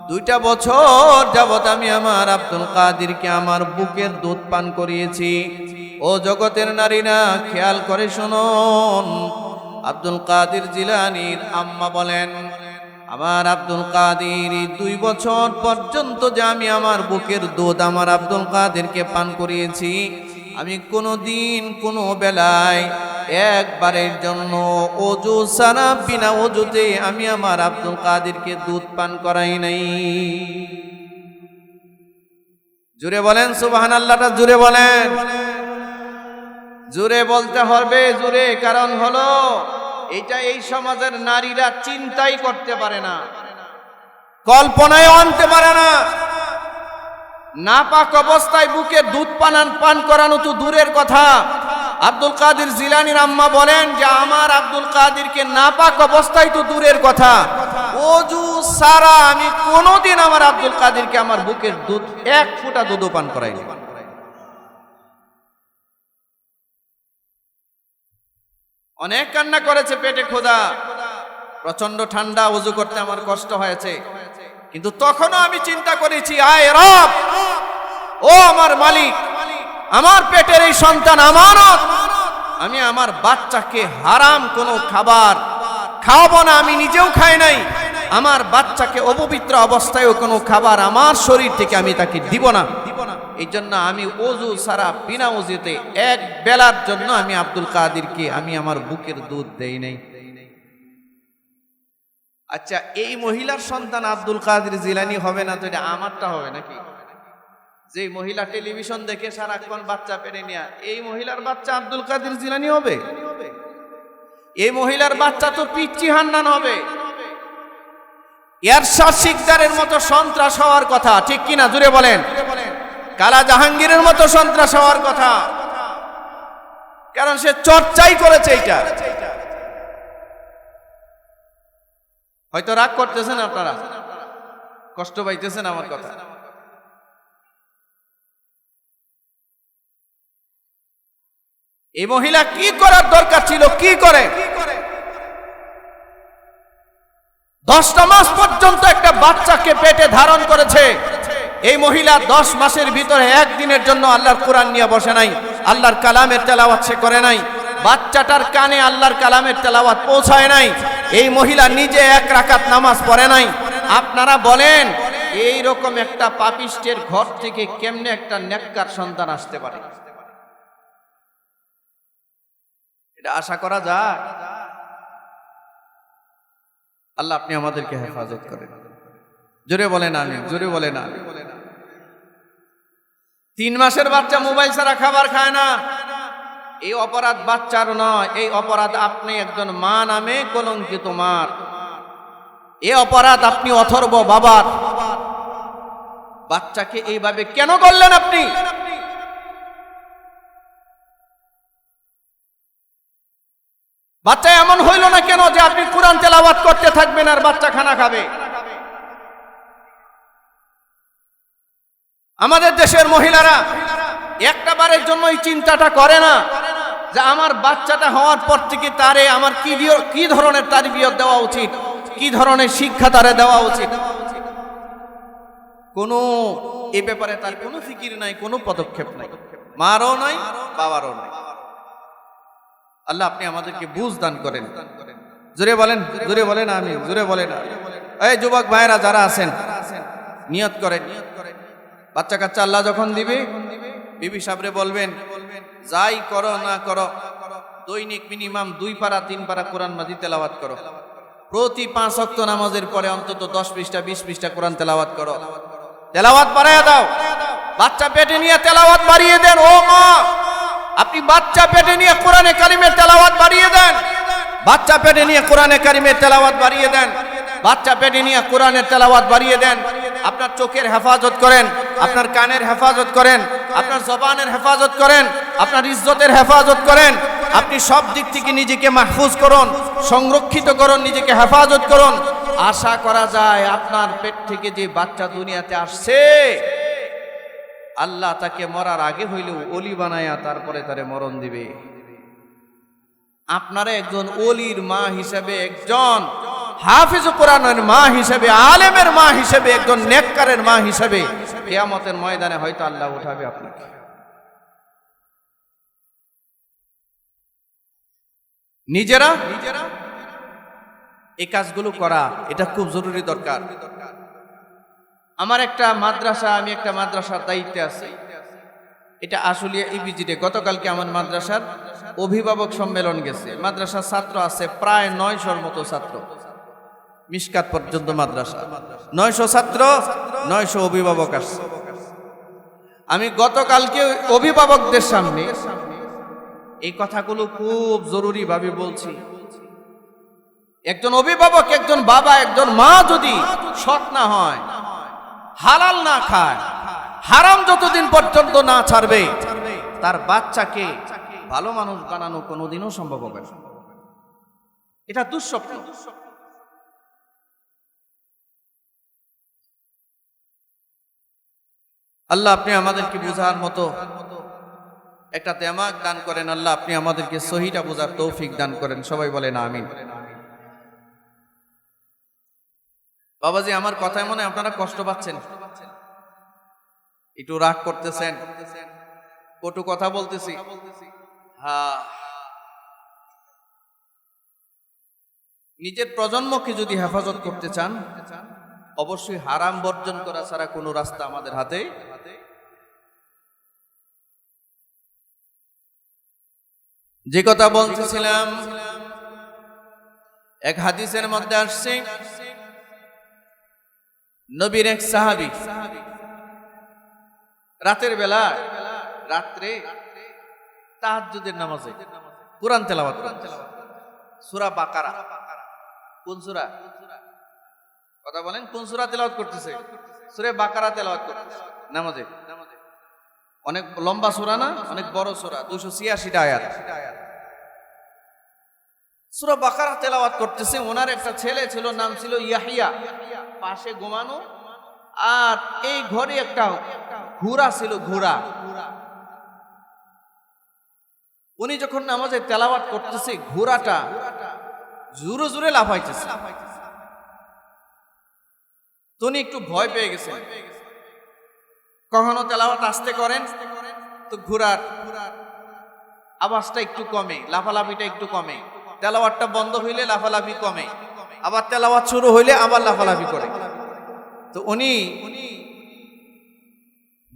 2টা বছর যাবত আমি আমার আব্দুল কাদেরকে আমার বুকের দুধ পান করিয়েছি। ও জগতের নারীরা খেয়াল করে শুনুন, আব্দুল কাদের জিলানীর আম্মা বলেন, আমার আব্দুল কাদের 2 বছর পর্যন্ত যে আমি আমার বুকের দুধ আমার আব্দুল কাদেরকে পান করিয়েছি, আমি কোনোদিন কোনো বেলায় একবারের জন্য ওযু ছাড়া বিনা ওযুতে আমি আমার আব্দুল কাদেরকে দুধ পান করাই নাই। জোরে বলেন সুবহানাল্লাহটা, জোরে বলেন। জোরে বলতে হবে, জোরে। কারণ হলো এটা এই সমাজের নারীরা চিন্তাই করতে পারে না, কল্পনায় আনতে পারে না। নাপাক অবস্থায় বুকে দুধ পান করানো তো দূরের কথা। আব্দুল কাদের জিলানীর আম্মা বলেন যে আমার আব্দুল কাদেরকে নাপাক অবস্থায় তো দূরের কথা, ওযু ছাড়া আমি কোনোদিন আমার আব্দুল কাদেরকে আমার বুকের দুধ 1 ফোঁটা দুধ পান করাইনি। অনেক কান্না করেছে, পেটে ক্ষুধা, প্রচন্ড ঠান্ডা, ওযু করতে আমার কষ্ট হয়েছে, কিন্তু তখনও আমি চিন্তা করেছি, আয় রব, ও আমার মালিক, আমার পেটের এই সন্তান আমানত, আমি আমার বাচ্চাকে হারাম কোনো খাবার খাওয়াবো না। আমি নিজেও খাই নাই, আমার বাচ্চাকে অপবিত্র অবস্থায়ও কোনো খাবার আমার শরীর থেকে আমি তাকে দিব না। এই জন্য আমি ওযু ছাড়া বিনা ওযুতে 1 বেলার জন্য আমি আব্দুল কাদেরকে আমি আমার বুকের দুধ দেই নাই। আচ্ছা, এই মহিলার সন্তান আব্দুল কাদের জিলানী হবে না তো এটা আমারটা হবে নাকি? যে মহিলা টেলিভিশন দেখে সারাক্ষণ বাচ্চা পেটে নিয়ে, এই মহিলার বাচ্চা আব্দুল কাদের জিলানী হবে? এই মহিলার বাচ্চা তো পিচ্চি হান্নান হবে, এরশাদ শিকদারের মতো সন্ত্রাস হওয়ার কথা, ঠিক কিনা? জুড়ে বলেন। কালা জাহাঙ্গীরের মতো সন্ত্রাস হওয়ার কথা, কারণ সে চর্চাই করেছে। এটা হয়তো রাগ করতেছেন আপনারা, কষ্ট পাইতেছেন আমার কথা। এই মহিলা কি করার দরকার ছিল? কি করে 10টা মাস পর্যন্ত একটা বাচ্চাকে পেটে ধারণ করেছে। এই মহিলা 10 মাসের ভিতরে 1 দিনের জন্য আল্লাহর কোরআন নিয়ে বসে নাই, আল্লাহর কালামের তেলাওয়াত সে করে নাই, বাচ্চাটার কানে আল্লাহর কালামের তেলাওয়াত পৌঁছায় নাই। এই মহিলা নিজে 1 রাকাত নামাজ পড়ে নাই। আপনারা বলেন, এই রকম একটা পাপিষ্টের ঘর থেকে কেমনে একটা নেককার সন্তান আসতে পারে? এটা আশা করা যায়? আল্লাহ আপনি আমাদেরকে হেফাজত করেন। জোরে বলেন আমিন, জোরে বলেন আমিন। 3 মাসের বাচ্চা মোবাইল ছাড়া খাবার খায় না, এই অপরাধ বাচ্চার নয়, এই অপরাধ আপনি একজন মা নামে কলঙ্কিত মার। এই অপরাধ আপনি অথর্ব বাবার। বাচ্চাকে এইভাবে কেন করলেন আপনি? বাচ্চা এমন হইল না কেন যে আপনি কোরআন তেলাওয়াত করতে থাকবেন আর বাচ্চা খানা খাবে? আমাদের দেশের মহিলারা একটা বারের জন্য এই চিন্তাটা করে না যে আমার বাচ্চাটা হওয়ার পর থেকে তারে আমার কি ধরনের তারবিয়ত দেওয়া উচিত, কি ধরনের শিক্ষা তারে দেওয়া উচিত। কোনো এ ব্যাপারে তার কোনো ফিকির নাই, কোনো পদক্ষেপ নাই, মারও নাই, বাবারও নাই। আল্লাহ আপনি আমাদেরকে বুঝ দান করেন। জোরে বলেন, জোরে বলেন আমিন, জোরে বলেন। এই যুবক ভাইরা যারা আছেন, নিয়ত করেন, বাচ্চা কাচ্চা আল্লাহ যখন দিবে, বিবি সাহেবরে বলবেন, যাই করো না করো, দৈনিক মিনিমাম 2 পারা 3 পারা কোরআন মাজিদ তেলাওয়াত করো। প্রতি 5 ওয়াক্ত নামাজের পরে অন্তত 10 পৃষ্ঠা 20 পৃষ্ঠা কোরআন তেলাওয়াত করো। তেলাওয়াত বাড়ায় দাও, বাচ্চা পেটে নিয়ে তেলাওয়াত বাড়িয়ে দেন। ও মা, আপনি বাচ্চা পেটে নিয়ে কোরআনে কারিমের তেলাওয়াত বাড়িয়ে দেন, বাচ্চা পেটে নিয়ে কোরআনে কারিমের তেলাওয়াত বাড়িয়ে দেন, বাচ্চা পেটে নিয়ে কোরআনের তেলাওয়াত বাড়িয়ে দেন। আপনার চোখের হেফাজত করেন, আপনার কানের হেফাজত করেন, আপনার জবানের হেফাজত করেন, আপনার ইজ্জতের হেফাজত করেন। আপনি সব দিক থেকে নিজেকে মাহফুজ করুন, সংরক্ষিত করুন, নিজেকে হেফাজত করুন। আশা করা যায় আপনার পেট থেকে যে বাচ্চা দুনিয়াতে আসছে, আল্লাহ তাকে মরার আগে হইলেও ওলি বানায়া তারপরে তারে মরণ দিবে। আপনারা একজন ওলির মা হিসেবে, একজন হাফিজ কোরআনের মা হিসেবে, আলেমের মা হিসেবে, একজন নেককারের মা হিসেবে কিয়ামতের ময়দানে হয়তো আল্লাহ উঠাবে আপনাকে। নিজেরা এই কাজগুলো করা এটা খুব জরুরি দরকার। আমার একটা মাদ্রাসা, আমি একটা মাদ্রাসার দায়িত্বে আছি, এটা আশুলিয়া ইপিজিডে। গতকালকে আমার মাদ্রাসার অভিভাবক সম্মেলন গেছে। মাদ্রাসার ছাত্র আছে প্রায় 900-র মতো ছাত্র, মিশকাত পর্যন্ত মাদ্রাসা, 900 ছাত্র, 900 অভিভাবক আসছে। আমি গতকালকে অভিভাবকদের সামনে এই কথাগুলো খুব জরুরি ভাবে বলছি। একজন অভিভাবক, একজন বাবা, একজন মা যদি সৎ না হয়, হালাল না খায়, হারাম যতদিন পর্যন্ত না ছাড়বে, তার বাচ্চাকে ভালো মানুষ বানানো কোনোদিনও সম্ভব হবে না। এটা দুঃস্বপ্ন। আল্লাহ আপনি আমাদেরকে বোঝার মতো একটা দিমাগ দান করেন। আল্লাহ আপনি আমাদেরকে সহিটা বোঝার তৌফিক দান করেন। সবাই বলেন আমিন। বাবাজি, আমার কথায় মনে আপনারা কষ্ট পাচ্ছেন, একটু রাগ করতেছেন, কটু কথা বলতেছি। হ্যাঁ, নিজের প্রজন্মকে যদি হেফাজত করতে চান, অবশ্যই হারাম বর্জন করা ছাড়া কোনো রাস্তা আমাদের হাতে। যে কথা বলতেছিলাম, এক হাদিসের মধ্যে আসছে, নবীর এক সাহাবী রাতের বেলা, রাত্রে তাহাজ্জুদের নামাজে কুরআন তেলাওয়াত করতেন, সূরা বাকারা। কোন সূরা? কথা বলেন, কোন সূরা তেলাওয়াত করতেছে? সূরা বাকারা তেলাওয়াত করতেছে নামাজে। অনেক লম্বা সূরা না, অনেক বড় সূরা, 286টা আয়াত। সূরা বাকারা তেলাওয়াত করতেছে। ওনার একটা ছেলে ছিল, নাম ছিল ইয়াহিয়া, পাশে ঘুমানো। আর এই ঘরে একটা ঘোড়া ছিল, ঘোড়া। উনি যখন নামাজে তেলাওয়াত করতেছে, ঘোড়াটা জোরে জোরে লাফাইতেছে। তো উনি একটু ভয় পেয়ে গেছেন। কখনো তেলাওয়াত আস্তে করেন তো ঘোড়ার আওয়াজটা একটু কমে, লাফালাফিটা একটু কমে। তেলাওয়াতটা বন্ধ হইলে লাফালাফি কমে, আবার তেলাওয়াত শুরু হইলে আবার লাফালাফি করে। তো উনি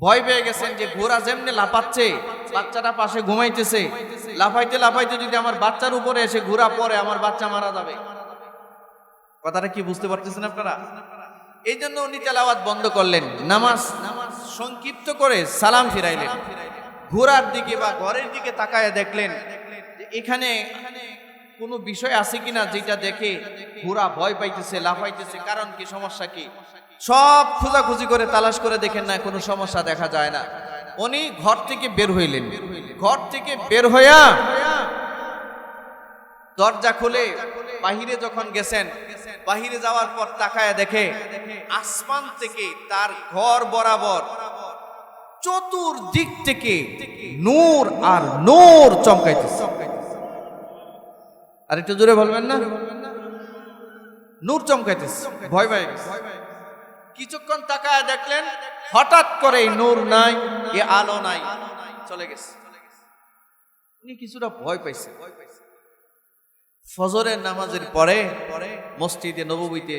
ভয় পেয়ে গেছেন যে ঘোড়া যেমনি লাফাচ্ছে, বাচ্চাটা পাশে ঘুমাইতেছে, লাফাইতে লাফাইতে যদি আমার বাচ্চার উপরে এসে ঘোড়া পড়ে, আমার বাচ্চা মারা যাবে। কথাটা কি বুঝতে পারতেছেন আপনারা? এই জন্য উনি তেলাওয়াত বন্ধ করলেন, নামাজ সংক্ষিপ্ত করে সালাম ফিরাইলেন। ঘোড়ার দিকে বা ঘরের দিকে তাকায় দেখলেন যে এখানে কোনো বিষয় আছে কিনা, যেটা দেখে ঘোড়া ভয় পাইতেছে, লাফাইতেছে। কারণ কি, সমস্যা কি? সব খোঁজাখুঁজি করে তালাশ করে দেখেন না, কোনো সমস্যা দেখা যায় না। উনি ঘর থেকে বের হইলেন। ঘর থেকে বের হইয়া দরজা খুলে বাহিরে যখন গেছেন, বাহিরে যাওয়ার পর তাকায় দেখে আসমান থেকে তার ঘর বরাবর চতুর্দিক থেকে নূর আর নূর চমকাইতেছে। আর একটু জোরে বলবেন না? নূর চমকাইতেছে। ভয় পেয়ে গেছে। কিছুক্ষণ তাকায় দেখলেন হঠাৎ করে নূর নাই, এ আলো নাই, চলে গেছে। উনি কিছুটা ভয় পাইছে। ফজরের নামাজের পরে মসজিদে নববীতে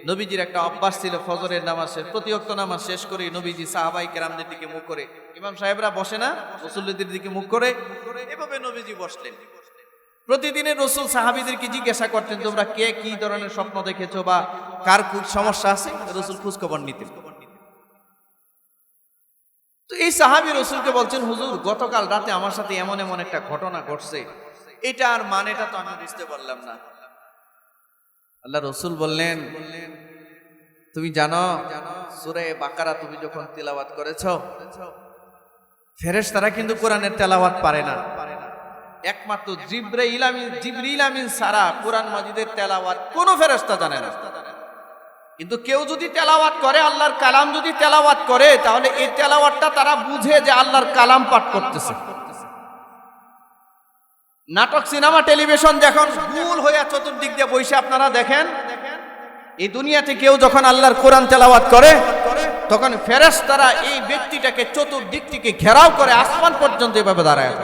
নবীজির একটা অভ্যাস ছিল, ফজরের নামাজ শেষ, প্রতি ওয়াক্ত নামাজ শেষ করে নবীজি সাহাবাই কেরামদের দিকে মুখ করে, ইমাম সাহেবরা বসে না, মুসল্লিদের দিকে মুখ করে, এভাবে নবীজি বসলেন। প্রতিদিনের রসুল সাহাবীদেরকে জিজ্ঞাসা করতেন, তোমরা কে কি ধরনের স্বপ্ন দেখেছো বা কার সমস্যা আছে, রসুল খোঁজ খবর নিতেন। তো এই সাহাবী রসুলকে বলছেন, হুজুর গতকাল রাতে আমার সাথে এমন এমন একটা ঘটনা ঘটছে, এটার মানেটা তো আমি বুঝতে পারলাম না। আল্লাহ রসুল বললেন, তুমি জানো সূরা বাকারা তুমি যখন তিলাওয়াত করেছো, ফেরেশতারা কিন্তু কোরআনের তেলাওয়াত পারে না, একমাত্র জিবরিল আমিন ছাড়া কোরআন মাজিদের তেলাওয়াত কোনো ফেরেশতা জানে না। কিন্তু কেউ যদি তেলাওয়াত করে, আল্লাহর কালাম যদি তেলাওয়াত করে, তাহলে এই তেলাওয়াতটা তারা বুঝে যে আল্লাহর কালাম পাঠ করতেছে। নাটক, সিনেমা, টেলিভিশন যখন ভুল হইয়া চতুর্দিক দিয়ে বসে আপনারা দেখেন, এই দুনিয়াতে কেউ যখন আল্লাহর কোরআন তেলাওয়াত করে, তখন ফেরেশতারা এই ব্যক্তিটাকে চতুর্দিক থেকে ঘেরাও করে আসমান পর্যন্ত এভাবে দাঁড়ায়।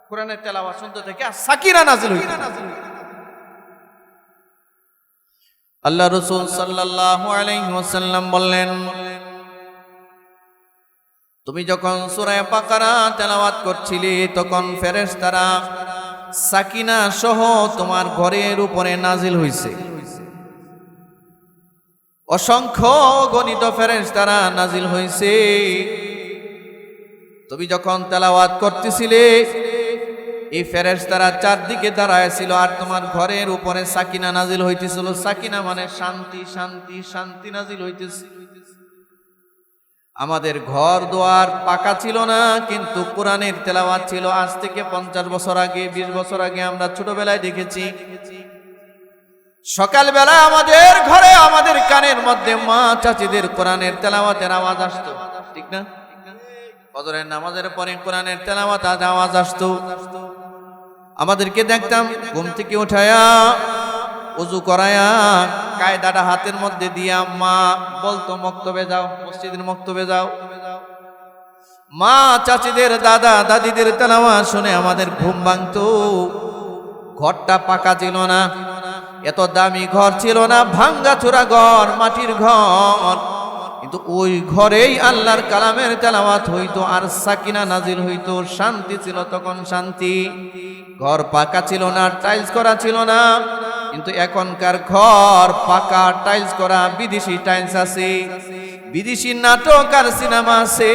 কোরআনের তেলাওয়াত শুনতে থেকে আর সাকিনা নাজিল হইতো। আল্লাহ রাসূল সাল্লাল্লাহু আলাইহি ওয়াসাল্লাম বললেন, তুমি যখন সূরা বাকারা তেলাওয়াত করছিলে তখন ফেরেশতারা সাকিনা সহ তোমার ঘরের উপরে নাজিল হইছে। অসংখ্য গণিত ফেরেশতারা নাজিল হইছে। তুমি যখন তেলাওয়াত করতেছিলে এই ফেরেশতারা চারদিকে দাঁড়ায় ছিল আর তোমার ঘরের উপরে সাকিনা নাজিল হইতেছিল। সাকিনা মানে শান্তি, শান্তি, শান্তি নাজিল হইতেছে। আমাদের ঘর দুয়ার পাকা ছিল না, কিন্তু কোরআনের তেলাওয়াত ছিল। আজ থেকে 50 বছর আগে, 20 বছর আগে আমরা ছোটবেলায় দেখেছি, সকালবেলা আমাদের ঘরে আমাদের কানের মধ্যে মা চাচিদের কোরআনের তেলাওয়াতের আওয়াজ আসতো, ঠিক না? ফজরের নামাজের পরে কোরআনের তেলাওয়াত আওয়াজ আসতো। আমাদেরকে দেখতাম ঘুম থেকে উঠায়া ওযু করায়া কায়দাটা হাতের মধ্যে দিয়া মা বলতো মক্তবে যাও, মসজিদের মক্তবে যাও। মা চাচিদের দাদা দাদিদের তেলাওয়াত শুনে আমাদের ঘুম ভাঙতো। ঘরটা পাকা ছিল না, এত দামি ঘর ছিল না, ভাঙ্গা চোরা ঘর, মাটির ঘর, কিন্তু ওই ঘরেই আল্লাহর কালামের তেলাওয়াত হইতো আর সাকিনা নাজিল হইতো। শান্তি ছিল তখন, শান্তি। ঘর পাকা ছিল না, টাইলস করা ছিল না, কিন্তু এখনকার ঘর পাকা, টাইলস করা, বিদেশি টাইলস আছে, বিদেশি নাটক আর সিনেমা আছে।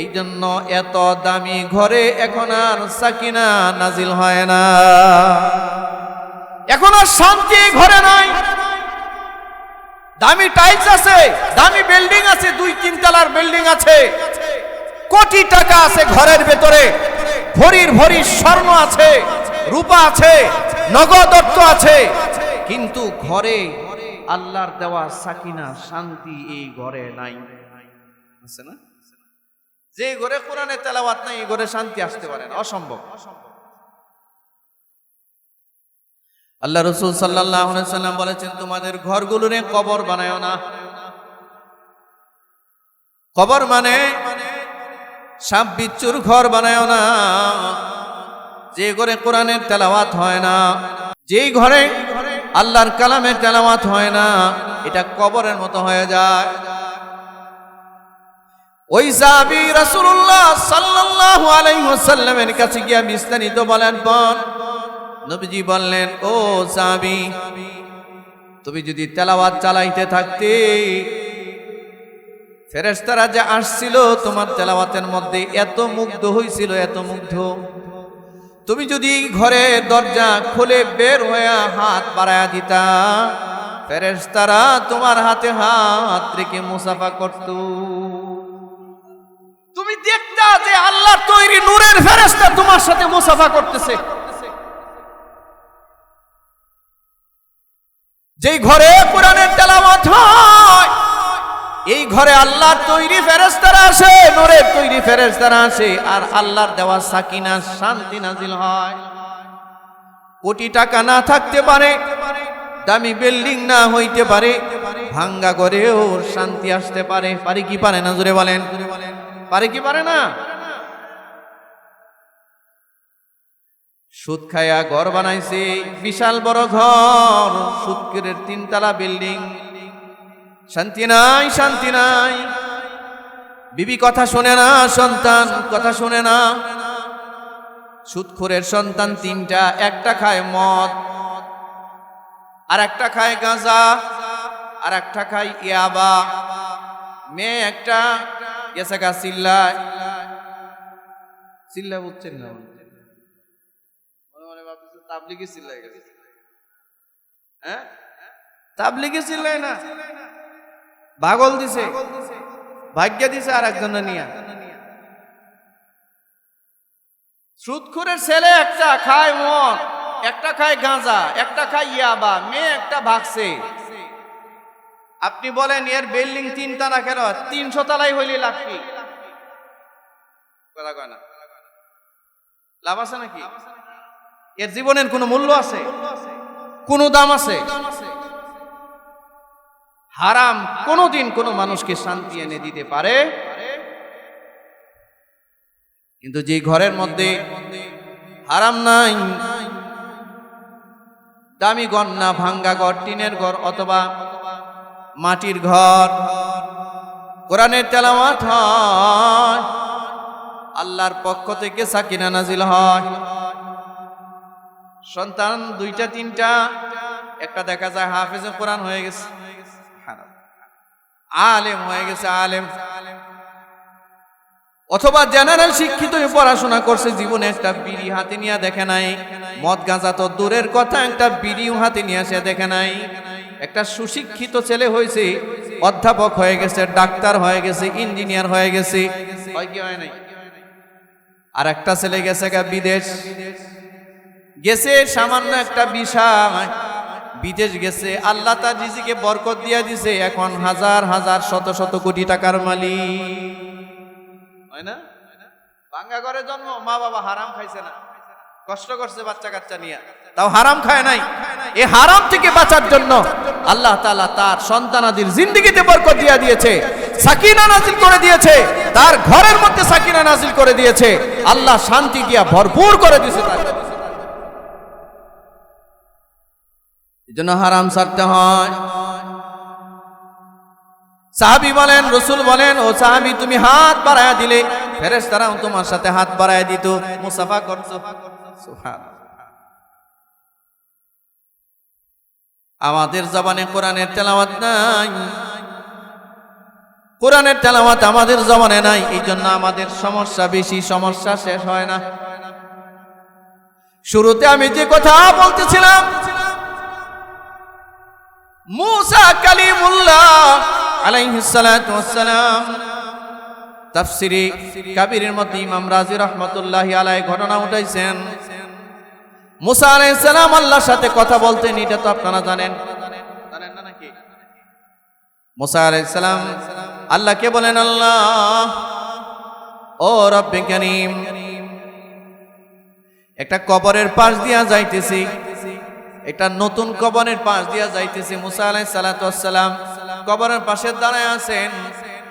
এই জন্য এত দামি ঘরে এখন আর সাকিনা নাজিল হয় না, এখন আর শান্তি ঘরে নাই। দামি টাইলস আছে, দামি বিল্ডিং আছে, 2-3 তলার বিল্ডিং আছে, কোটি টাকা আছে ঘরের ভেতরে, ভরির ভরি স্বর্ণ আছে, রূপা আছে, নগদ অর্থ আছে, কিন্তু ঘরে আল্লাহর দেওয়া সাকিনা, শান্তি এই ঘরে নাই। আছে না? যে ঘরে কোরআনের তেলাওয়াত নাই এই ঘরে শান্তি আসতে পারে না, অসম্ভব। আল্লাহ রাসূল সাল্লাল্লাহু আলাইহি ওয়াসাল্লাম বলেছেন, তোমাদের ঘরগুলোরে কবর বানায়ো না। কবর মানে সাপ বিচ্ছুর ঘর বানায়ো না। যে ঘরে কোরআনের তেলাওয়াত হয় না, যেই ঘরে আল্লাহর কালামের তেলাওয়াত হয় না, এটা কবরের মতো হয়ে যায়। ওই সাহাবী রাসূলুল্লাহ সাল্লাল্লাহু আলাইহি ওয়াসাল্লামের কাছে গিয়ে বিস্তারিত বলেন পর নবীজি বললেন, ও সাহাবী, তুমি যদি তেলাওয়াত চালাইতে থাকতে, ফেরেশতারা যে আসছিল তোমার তেলাওয়াতের মধ্যে এত মুগ্ধ হইছিল, এত মুগ্ধ, তুমি যদি ঘরে দরজা খুলে বের হয়ে হাত বাড়ায়া দিতা, ফেরেশতারা তোমার হাতে হাত রেখে মুসাফা করত। তুমি দেখতা যে আল্লাহর তৈরি নূরের ফেরেশতা তোমার সাথে মুসাফা করতেছে। যেই ঘরে কোরআনের তেলাওয়াত হয়, এই ঘরে আল্লাহর তৈরি ফেরেশতারা আসে, নূরের তৈরি ফেরেশতারা আসে, আর আল্লাহর দেওয়া সাকিনা, শান্তি নাজিল হয়। কোটি টাকা না থাকতে পারে, দামি বিল্ডিং না হইতে পারে, ভাঙ্গা ঘরেও শান্তি আসতে পারে। পারে কি পারে না? জোরে বলেন, পারে কি পারে না? সুদ খায়া ঘর বানাইছে, বিশাল বড় ঘর, সুদের 3 তলা বিল্ডিং, শান্তি নাই, শান্তি নাই। বিবি কথা শুনে না, সন্তান কথা শুনে না। সুদখোরের সন্তান 3টা, একটা খায় মদ, আর একটা খায় গাঁজা, আর একটা খায় ইয়াবা। মেয়ে একটা গেছে গা চিল্লায়, চিল্লা বুঝছেন না, তাবলিগি চিল্লাই গেছে। হ্যাঁ, তাবলিগি চিল্লাই না, পাগল দিছে, ভাগ্য দিছে আর একজন নিয়া। সুদখোরের ছেলে একটা খায় মদ, একটা খায় গাঁজা, একটা খায় ইয়াবা, মেয়ে একটা ভাগছে। আপনি বলেন এর বিল্ডিং 3 তলা কেন? 300 তলাই হইলে লাভ কি? কথা কয় না, লাভ আছে নাকি? এর জীবনের কোনো মূল্য আছে? কোনো দাম আছে? হারাম কোনোদিন কোনো মানুষকে শান্তি এনে দিতে পারে? কিন্তু যে ঘরের মধ্যে হারাম নাই, দামি ঘর না, ভাঙ্গা ঘর, টিনের ঘর অথবা মাটির ঘর। কোরআনের তেলাওয়াত হয়, আল্লাহর পক্ষ থেকে সাকিনা নাজিল হয়। সন্তান দুইটা তিনটা, একটা দেখা যায় হাফেজে কোরআন হয়ে গেছে, আলেম হয়ে গেছে, আলেম, অথবা জেনারেল শিক্ষিত পড়াশোনা করছে, জীবনে একটা বিড়ি হাতে নিয়ে দেখে নাই, মদ গাঁজা তো দূরের কথা, একটা বিড়িও হাতে নিয়ে সে দেখে নাই। একটা সুশিক্ষিত ছেলে হয়েছে, অধ্যাপক হয়ে গেছে, ডাক্তার হয়ে গেছে, ইঞ্জিনিয়ার হয়ে গেছে, হয় কি হয় নাই? আর একটা ছেলে গেছে বিদেশ, গেছে সামান্য একটা বিষয়, বিদেশ গেছে, আল্লাহ তার রিজিকে বরকত দিয়া দিছে, এখন হাজার হাজার শত শত কোটি টাকার মালিক, হয় না? ভাঙ্গা ঘরে জন্ম, মা বাবা হারাম খাইছে না, কষ্ট করছে বাচ্চা কাচ্চা নিয়ে, তাও হারাম খায় নাই। এই হারাম থেকে বাঁচার জন্য আল্লাহ তাআলা তার সন্তানাদির জিন্দেগিতে বরকত দিয়া দিয়েছে, সাকিনা নাজিল করে দিয়েছে, তার ঘরের মধ্যে সাকিনা নাজিল করে দিয়েছে, আল্লাহ শান্তি দিয়া ভরপুর করে দিয়েছে তার। এজন্য হারাম ছাড়তে হয়। সাহাবী বলেন, রাসূল বলেন, ও সাহাবী তুমি হাত বাড়ায়া দিলে ফেরেশতারাও তোমার সাথে হাত বাড়ায়া দিত, মুসাফা করছো। সুবহানাল্লাহ। আমাদের জবানে কোরআনের তেলাওয়াত নাই, কোরআনের তেলাওয়াত আমাদের জবানে নাই, এই জন্য আমাদের সমস্যা বেশি, সমস্যা শেষ হয় না। শুরুতে আমি যে কথা বলতেছিলাম, মুসা কালিমুল্লাহ আলাইহিস সালাতু ওয়াস সালাম, তাফসিরে কাবীরের মধ্যে ইমাম রাজি রাহমাতুল্লাহি আলাইহি ঘটনা উঠাইছেন। মুসা আলাইহিস সালাম আল্লাহর সাথে কথা বলতেন, এটা তো আপনারা জানেন, জানেন না নাকি? মুসা আলাইহিস সালাম আল্লাহকে বলেন, আল্লাহ ও রব্বে কারীম, একটা কবরের পাশ দিয়া যাইতেছি, একটা নতুন কবরের পাশ দিয়া যাইতেছি। মুসা আলাইহিস সালাতু ওয়াস সালাম কবরের পাশে দাঁড়ায় আছেন,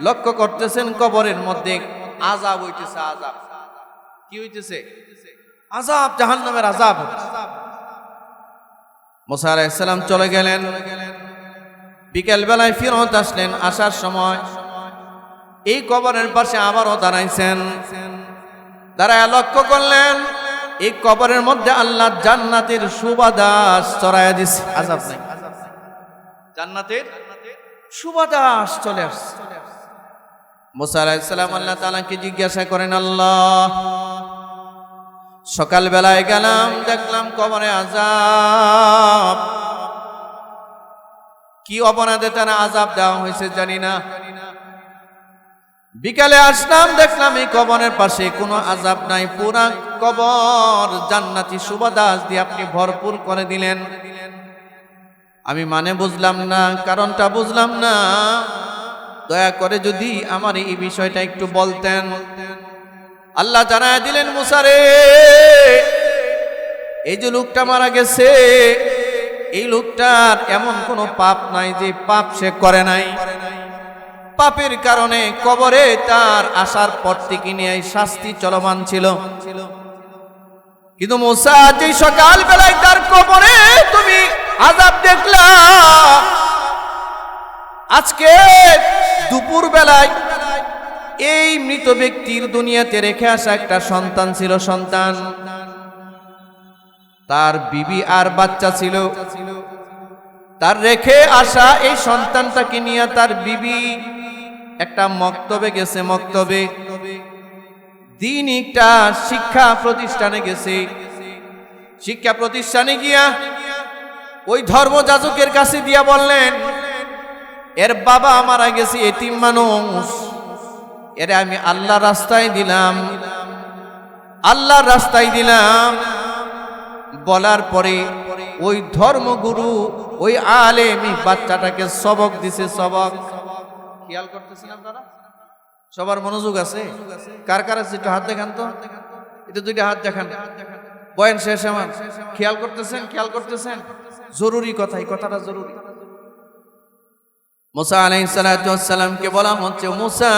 লক্ষ্য করতেছেন কবরের মধ্যে আযাব হইতেছে। আযাব কি হইতেছে? আযাব, জাহান্নামের আযাব। মুসা আলাইহিস সালাম চলে গেলেন। বিকেল বেলায় ফিরত আসলেন, আসার সময় এই কবরের পাশে আবারও দাঁড়াইছেন, দাঁড়ায় লক্ষ্য করলেন এই কবরের মধ্যে আল্লাহ জান্নাতের সুবাতাস ছড়ায়া দিছে। আযাব নাই, জান্নাতের সুবাতাস চলে আসছে। মুসা আলাইহিস সালাম আল্লাহ তাআলাকে জিজ্ঞাসা করেন, আল্লাহ সকাল বেলায় গেলাম, দেখলাম কবরে আযাব, কি অপরাধে তারা আযাব দেওয়া হয়েছে জানি না। বিকালে আসলাম, দেখলাম এই কবরের পাশে কোনো আযাব নাই, পুরা কবর জান্নাতি সুবাতাস দিয়ে আপনি ভরপুর করে দিলেন। আমি মানে বুঝলাম না, কারণটা বুঝলাম না, দয়া করে যদি আমার এই বিষয়টা একটু বলতেন। আল্লাহ জানায় দিলেন, মুসা রে, এই যে লোকটা মারা গেছে, এই লোকটার এমন কোনো পাপ নাই যে পাপ সে করে নাই, পাপের কারণে কবরে তার আসার পর থেকে নিয়ে শাস্তি চলমান ছিল। কিন্তু মুসা, যে সকাল বেলায় তার কবরে তুমি আযাব দেখলা, আজকে দুপুর বেলায় এই মৃত ব্যক্তির দুনিয়াতে রেখে আসা একটা সন্তান ছিল, সন্তান, তার বিবি আর বাচ্চা ছিল, তার রেখে আসা এই সন্তানটাকে নিয়ে তার বিবি একটা মক্তবে গেছে, মক্তবে দিন একটা শিক্ষা প্রতিষ্ঠানে গেছে। শিক্ষা প্রতিষ্ঠানে গিয়া ওই ধর্মযাজকের কাছে দিয়া বললেন, এর বাবা মারা গেছে, এতিম মানুষ, এর আমি আল্লাহর রাস্তায় দিলাম, আল্লাহর রাস্তায় দিলাম। বলার পরে ওই ধর্মগুরু, ওই আলেম বাচ্চাটাকে সবক দিছে, সবক। খেয়াল করতেছেন আপনারা? সবার মনোযোগ আছে? কার কার আছে একটু হাত দেখান তো, এটা দুইটা হাত দেখান। বয়ান শেষ আমার, খেয়াল করতেছেন? খেয়াল করতেছেন? জরুরি কথা, এই কথাটা জরুরি। মুসা আলাইহিস সালাতু ওয়াস সালামকে বলা হচ্ছে, মুসা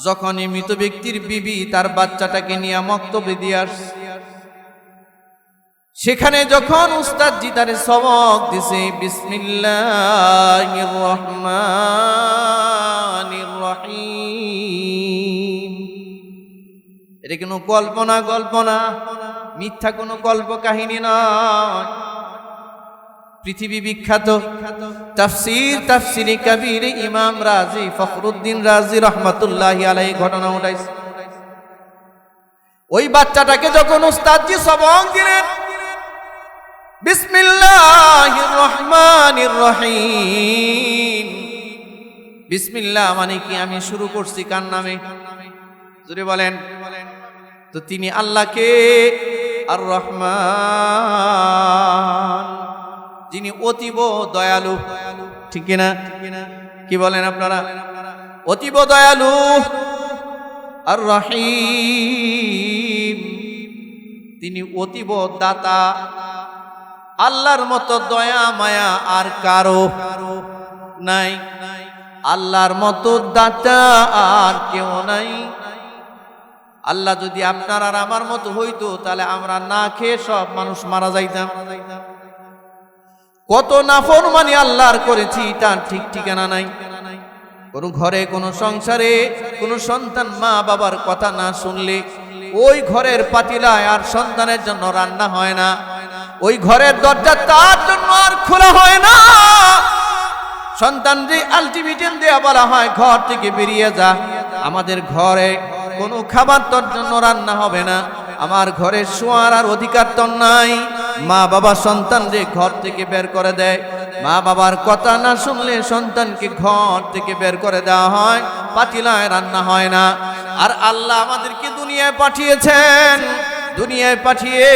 যখনই মৃত ব্যক্তির বিবি তার বাচ্চাটাকে নিয়ে মক্তবে দিয়ে আসছে, সেখানে যখন উস্তাদজি তারে সবক দিছে, বিসমিল্লাহির রহমানির রহিম, এটা কোনো কল্পনা মিথ্যা কোনো কল্প কাহিনী নয়। পৃথিবী বিখ্যাত তাফসিরে কবিরে ইমাম রাজি ফখরুদ্দিন রাজি রহমাতুল্লাহি আলাইহি ঘটনা উঠাইছে। ওই বাচ্চাটাকে যখন উস্তাদজি সবক দিলেন, বিসমিল্লাহির রহমানির রহিম, বিসমিল্লাহ মানে কি আমি শুরু করছি কার নামে, জোরে বলেন। তো তিনি আল্লাহকে আর রহমান, যিনি অতীব দয়ালু, ঠিক না? কি বলেন আপনারা? অতীব দয়ালু। আর রহিম, তিনি অতীব দাতা। আল্লাহর মতো দয়া মায়া আর কারো নাই, আল্লাহর মতো দাতা আর কেউ নাই। আল্লাহ যদি আপনার আর আমার মতো হইতো, তাহলে আমরা না খেয়ে সব মানুষ মারা যাইতাম। কত নাফরমানি আল্লাহর করেছি, তার ঠিক ঠিকানা নাই। কোন ঘরে কোন সংসারে কোন সন্তান মা বাবার কথা না শুনলে ওই ঘরের পাতিলায় আর সন্তানের জন্য রান্না হয় না, ওই ঘরের দরজা তার জন্য আর খোলা হয় না। সন্তান যে আলটিমেটাম দেয়া বলা হয়, ঘর থেকে বেরিয়ে যা, আমাদের ঘরে কোনো খাবার তোর জন্য রান্না হবে না, আমার ঘরে শোয়ার আর অধিকার তোর নাই। মা বাবা সন্তানকে ঘর থেকে বের করে দেয়, মা বাবার কথা না শুনলে সন্তানকে ঘর থেকে বের করে দেওয়া হয়, পাতিলায় রান্না হয় না। আর আল্লাহ আমাদেরকে দুনিয়ায় পাঠিয়েছেন, দুনিয়ায় পাঠিয়ে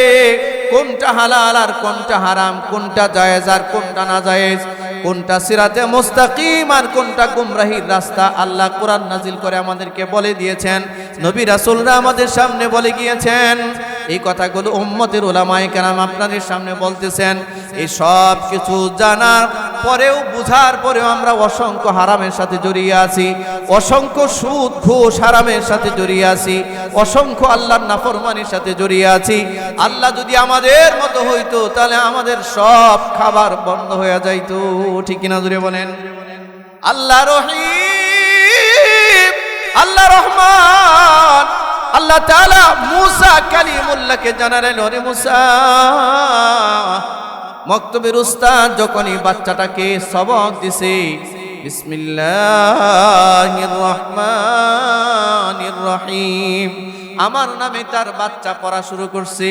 কোনটা হালাল আর কোনটা হারাম, কোনটা জায়েজ আর কোনটা না জায়েজ, কোনটা সিরাতে মুস্তাকিম আর কোনটা গুমরাহির রাস্তা আল্লাহ কোরআন নাজিল করে আমাদেরকে বলে দিয়েছেন। নবী রাসূলরা আমাদের সামনে বলে গিয়েছেন। এই কথাগুলো উম্মতের উলামায়ে কেরাম আপনাদের সামনে বলতেছেন। এই সব কিছু জানার পরেও, বুঝার পরেও আমরা অসংখ্য হারামের সাথে জড়িয়ে আছি, অসংখ্য সুদ ঘুষ হারামের সাথে জড়িয়ে আছি, অসংখ্য আল্লাহর নাফরমানির সাথে জড়িয়ে আছি। আল্লাহ যদি আমাদের মতো হইতো, তাহলে আমাদের সব খাবার বন্ধ হয়ে যাইতো, ঠিক কিনা জুড়ে বলেন? আল্লাহ রহিম, আল্লাহ রহমান। আল্লাহ তাআলা মুসা কালিমুল্লাহকে জানালেন, ওরে মুসা, মক্তবের উস্তাদ যখনই বাচ্চাটাকে সবক দিছে, বিসমিল্লাহির রহমানির রহিম, আমার নামে তার বাচ্চা পড়া শুরু করছে।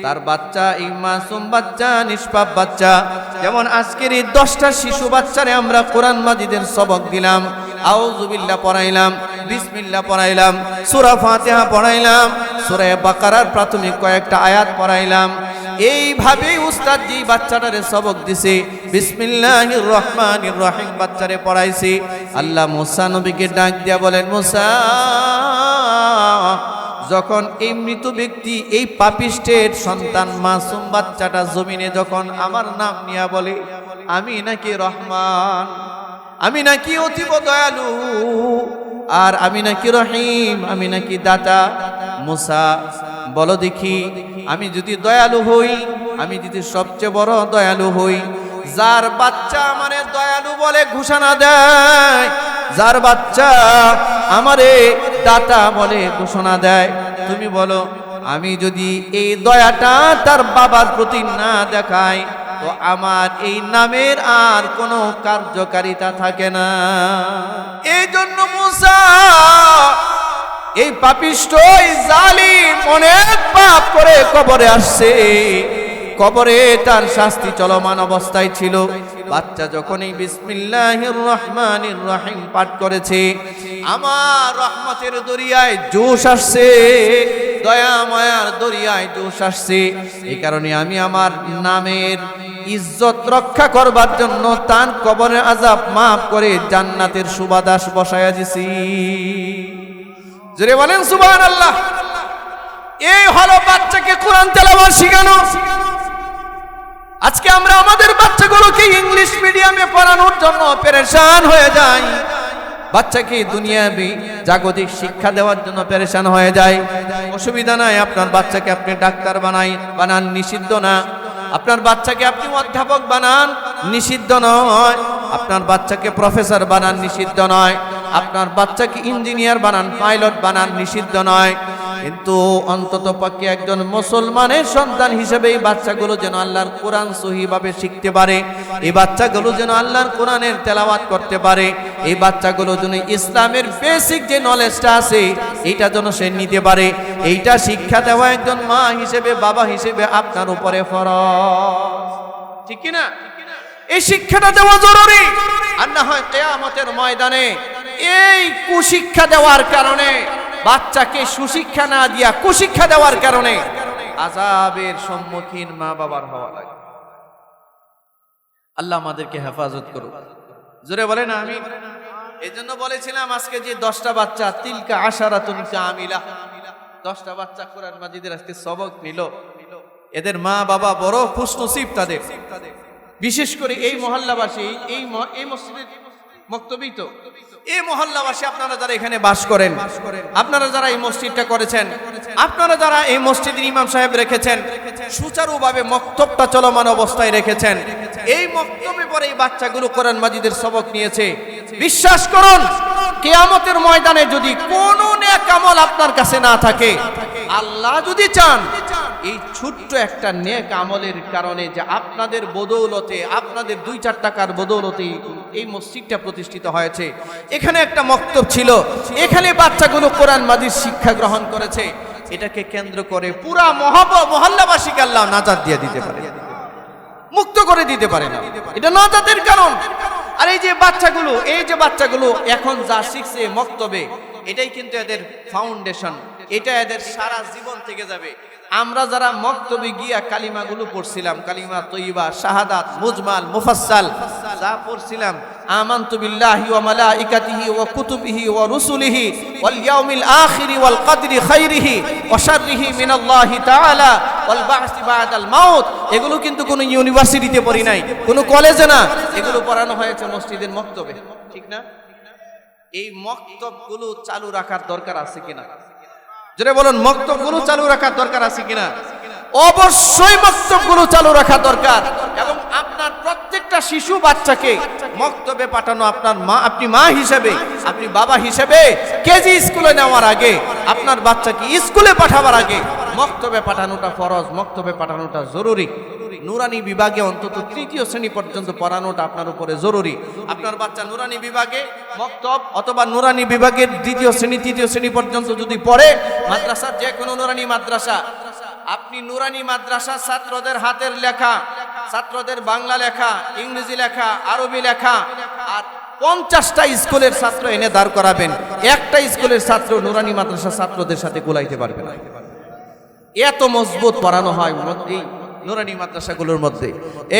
তার বাচ্চা এই মাসুম বাচ্চা, নিষ্পাপ বাচ্চা। যেমন আজকের এই 10টা শিশু বাচ্চারে আমরা কোরআন মাজিদের সবক দিলাম, আউযু বিল্লাহ পড়াইলাম, বিসমিল্লাহ পড়াইলাম, সূরা ফাতিহা পড়াইলাম, সূরা বাকারার প্রাথমিক কয়েকটা আয়াত পড়াইলাম। এইভাবে উস্তাদ জি বাচ্চাটারে সবক দিছে, বিসমিল্লাহির রহমানির রহিম বাচ্চারে পড়াইছে। আল্লাহ মুসা নবীকে ডাক দিয়া বলেন, মুসা, যখন এই মৃত ব্যক্তি, এই পাপিষ্টের সন্তান মাসুম বাচ্চাটা জমিনে যখন আমার নাম নিয়া বলে, আমি নাকি রহমান, আমি নাকি অতীব দয়ালু, আর আমি নাকি রহিম, আমি নাকি দাতা। মুসা, বলো দেখি, আমি যদি দয়ালু হই, আমি যদি সবচেয়ে বড় দয়ালু হই, যার বাচ্চা আমারে দয়ালু বলে ঘোষণা দেয়, যার বাচ্চা আমারে দাতা বলে ঘোষণা দেয়, তুমি বলো, আমি যদি এই দয়াটা তার বাবার প্রতি না দেখাই, তো আমার এই নামের আর কোনো কার্যকারিতা থাকে না। এই জন্য মুসা, এই পাপিষ্ঠ, এই জালিম অনেক পাপ করে কবরে আসছে, কবরে তার শাস্তি চলমান অবস্থায় ছিল। বাচ্চা যখন এই বিসমিল্লাহির রহমানির রহিম পাঠ করেছে, আমার রহমতের দরিয়ায় জোশ আসছে, দয়া মায়ার দরিয়ায় জোশ আসছে। এই কারণে আমি আমার নামের ইজ্জত রক্ষা করবার জন্য তার কবরের আযাব মাফ করে জান্নাতের সুবাতাস বসায়া দিছি। জোরে বলেন সুবহানাল্লাহ। এই হলো বাচ্চাকে কোরআন তেলাওয়াত শেখানো। আজকে আমরা আমাদের বাচ্চাগুলোকে ইংলিশ মিডিয়ামে পড়ানোর জন্য পেরেশান হয়ে যাই। বাচ্চাকে দুনিয়াবি জাগতিক শিক্ষা দেওয়ার জন্য পেরেশান হয়ে যায়। অসুবিধা নাই, আপনার বাচ্চাকে আপনি ডাক্তার বানান, নিষিদ্ধ না। আপনার বাচ্চাকে আপনি অধ্যাপক বানান, নিষিদ্ধ নয়। আপনার বাচ্চাকে প্রফেসর বানান, নিষিদ্ধ নয়। আপনার বাচ্চাকে ইঞ্জিনিয়ার বানান, পাইলট বানান, নিষিদ্ধ নয়। কিন্তু অন্তত পক্ষে একজন মুসলমানের সন্তান হিসেবে এই বাচ্চাগুলো যেন আল্লাহর কোরআন সহিভাবে শিখতে পারে, এই বাচ্চাগুলো যেন আল্লাহর কোরআনের তেলাওয়াত করতে পারে, এই বাচ্চাগুলো যেন ইসলামের বেসিক যে নলেজটা আছে এইটা যেন সে নিতে পারে, এইটা শিক্ষা দেওয়া একজন মা হিসেবে, বাবা হিসেবে আপনার উপরে ফরজ, ঠিক কি না? এই শিক্ষাটা দেওয়া জরুরি। আর না হয় কিয়ামতের ময়দানে এই কুশিক্ষা দেওয়ার কারণে, বাচ্চাকে সুশিক্ষা না দিয়া কুশিক্ষা দেওয়ার কারণে আযাবের সম্মুখীন মা বাবার হওয়া লাগে। আল্লাহ আমাদেরকে হেফাজত করুক। জোরে বলে না আমি। এই জন্য বলেছিলাম আজকে যে 10টা বাচ্চা, তিলকা আশারাতুন কামিলা, 10টা বাচ্চা কোরআন মাজিদের আজকে সবক নিল, এদের মা বাবা বড় খুশনসিব তাদের। বিশেষ করে এই মহল্লাবাসী, এই মসজিদের মক্তবী তো এই মহল্লাবাসী, আপনারা যারা এখানে বাস করেন, আপনারা যারা এই মসজিদটা করেছেন, আপনারা যারা এই মসজিদের ইমাম সাহেব রেখেছেন, সুচারুভাবে মক্তবটা চলমান অবস্থায় রেখেছেন, এই মক্তবে পরে এই বাচ্চাগুলো কোরআন মাজিদের সবক নিয়েছে। বিশ্বাস করুন, কিয়ামতের ময়দানে যদি কোনো নেক আমল আপনার কাছে না থাকে, আল্লাহ যদি চান এই ছোট্ট একটা নেক আমলের কারণে যে আপনাদের বদৌলতে, আপনাদের 2-4 টাকার বদৌলতে এই মসজিদটা প্রতিষ্ঠিত হয়েছে, এখানে একটা মক্তব ছিল, এখানে বাচ্চাগুলো কোরআন মাজিদ শিক্ষা গ্রহণ করেছে, এটাকে কেন্দ্র করে পুরা মহল্লাবাসীকে আল্লাহ নাজাত দিয়ে দিতে পারে, মুক্ত করে দিতে পারে না। এটা নাজাতের কারণ। আর এই যে বাচ্চাগুলো এখন যা শিখছে মক্তবে, এটাই কিন্তু এদের ফাউন্ডেশন, এটা এদের সারা জীবন থেকে যাবে। আমরা যারা মক্তবে গিয়া কালিমাগুলো পড়ছিলাম, কালিমা তয়্যিবা, শাহাদাত, মুজমাল, মুফাসসাল যা পড়ছিলাম, আমানতু বিল্লাহি ওয়া মালাইকাতিহি ওয়া কুতুবিহি ওয়া রুসুলিহি ওয়াল ইয়াউমিল আখিরি ওয়াল কদরি খাইরিহি ওয়া শাররিহি মিনাল্লাহি তাআলা ওয়াল বা'সি বা'দাল মাউত, এগুলো কিন্তু কোনো ইউনিভার্সিটিতে পড়ি নাই, কোনো কলেজে না, এগুলো পড়ানো হয়েছে মসজিদের মক্তবে, ঠিক না? এই মক্তবগুলো চালু রাখার দরকার আছে কিনা? যারা বলেন মক্তবগুলো চালু রাখার দরকার আছে কিনা? অবশ্যই মক্তবগুলো চালু রাখা দরকার। এবং আপনার প্রত্যেকটা শিশু বাচ্চাকে মক্তবে পাঠানো, আপনার মা, আপনি মা হিসেবে, আপনি বাবা হিসেবে কেজি স্কুলে নেওয়ার আগে, আপনার বাচ্চাকে স্কুলে পাঠাবার আগে মক্তবে পাঠানোটা ফরজ, মক্তবে পাঠানোটা জরুরি। নুরানি বিভাগে অন্তত 3য় শ্রেণী পর্যন্ত পড়ানোটা আপনার উপরে জরুরি। আপনার বাচ্চা নুরানি বিভাগে মক্তব অথবা নুরানি বিভাগের 2য় শ্রেণী 3য় শ্রেণী পর্যন্ত যদি পড়ে, মাদ্রাসা, যে কোনো নুরানি মাদ্রাসা, আপনি নুরানি মাদ্রাসা ছাত্রদের হাতের লেখা, ছাত্রদের বাংলা লেখা, ইংরেজি লেখা, আরবি লেখা, আর 50টা স্কুলের ছাত্র এনে দাঁড় করাবেন, একটা স্কুলের ছাত্র নুরানি মাদ্রাসা ছাত্রদের সাথে গোলাইতে পারবে না। এত মজবুত পড়ানো হয় এই নুরানি মাদ্রাসাগুলোর মধ্যে।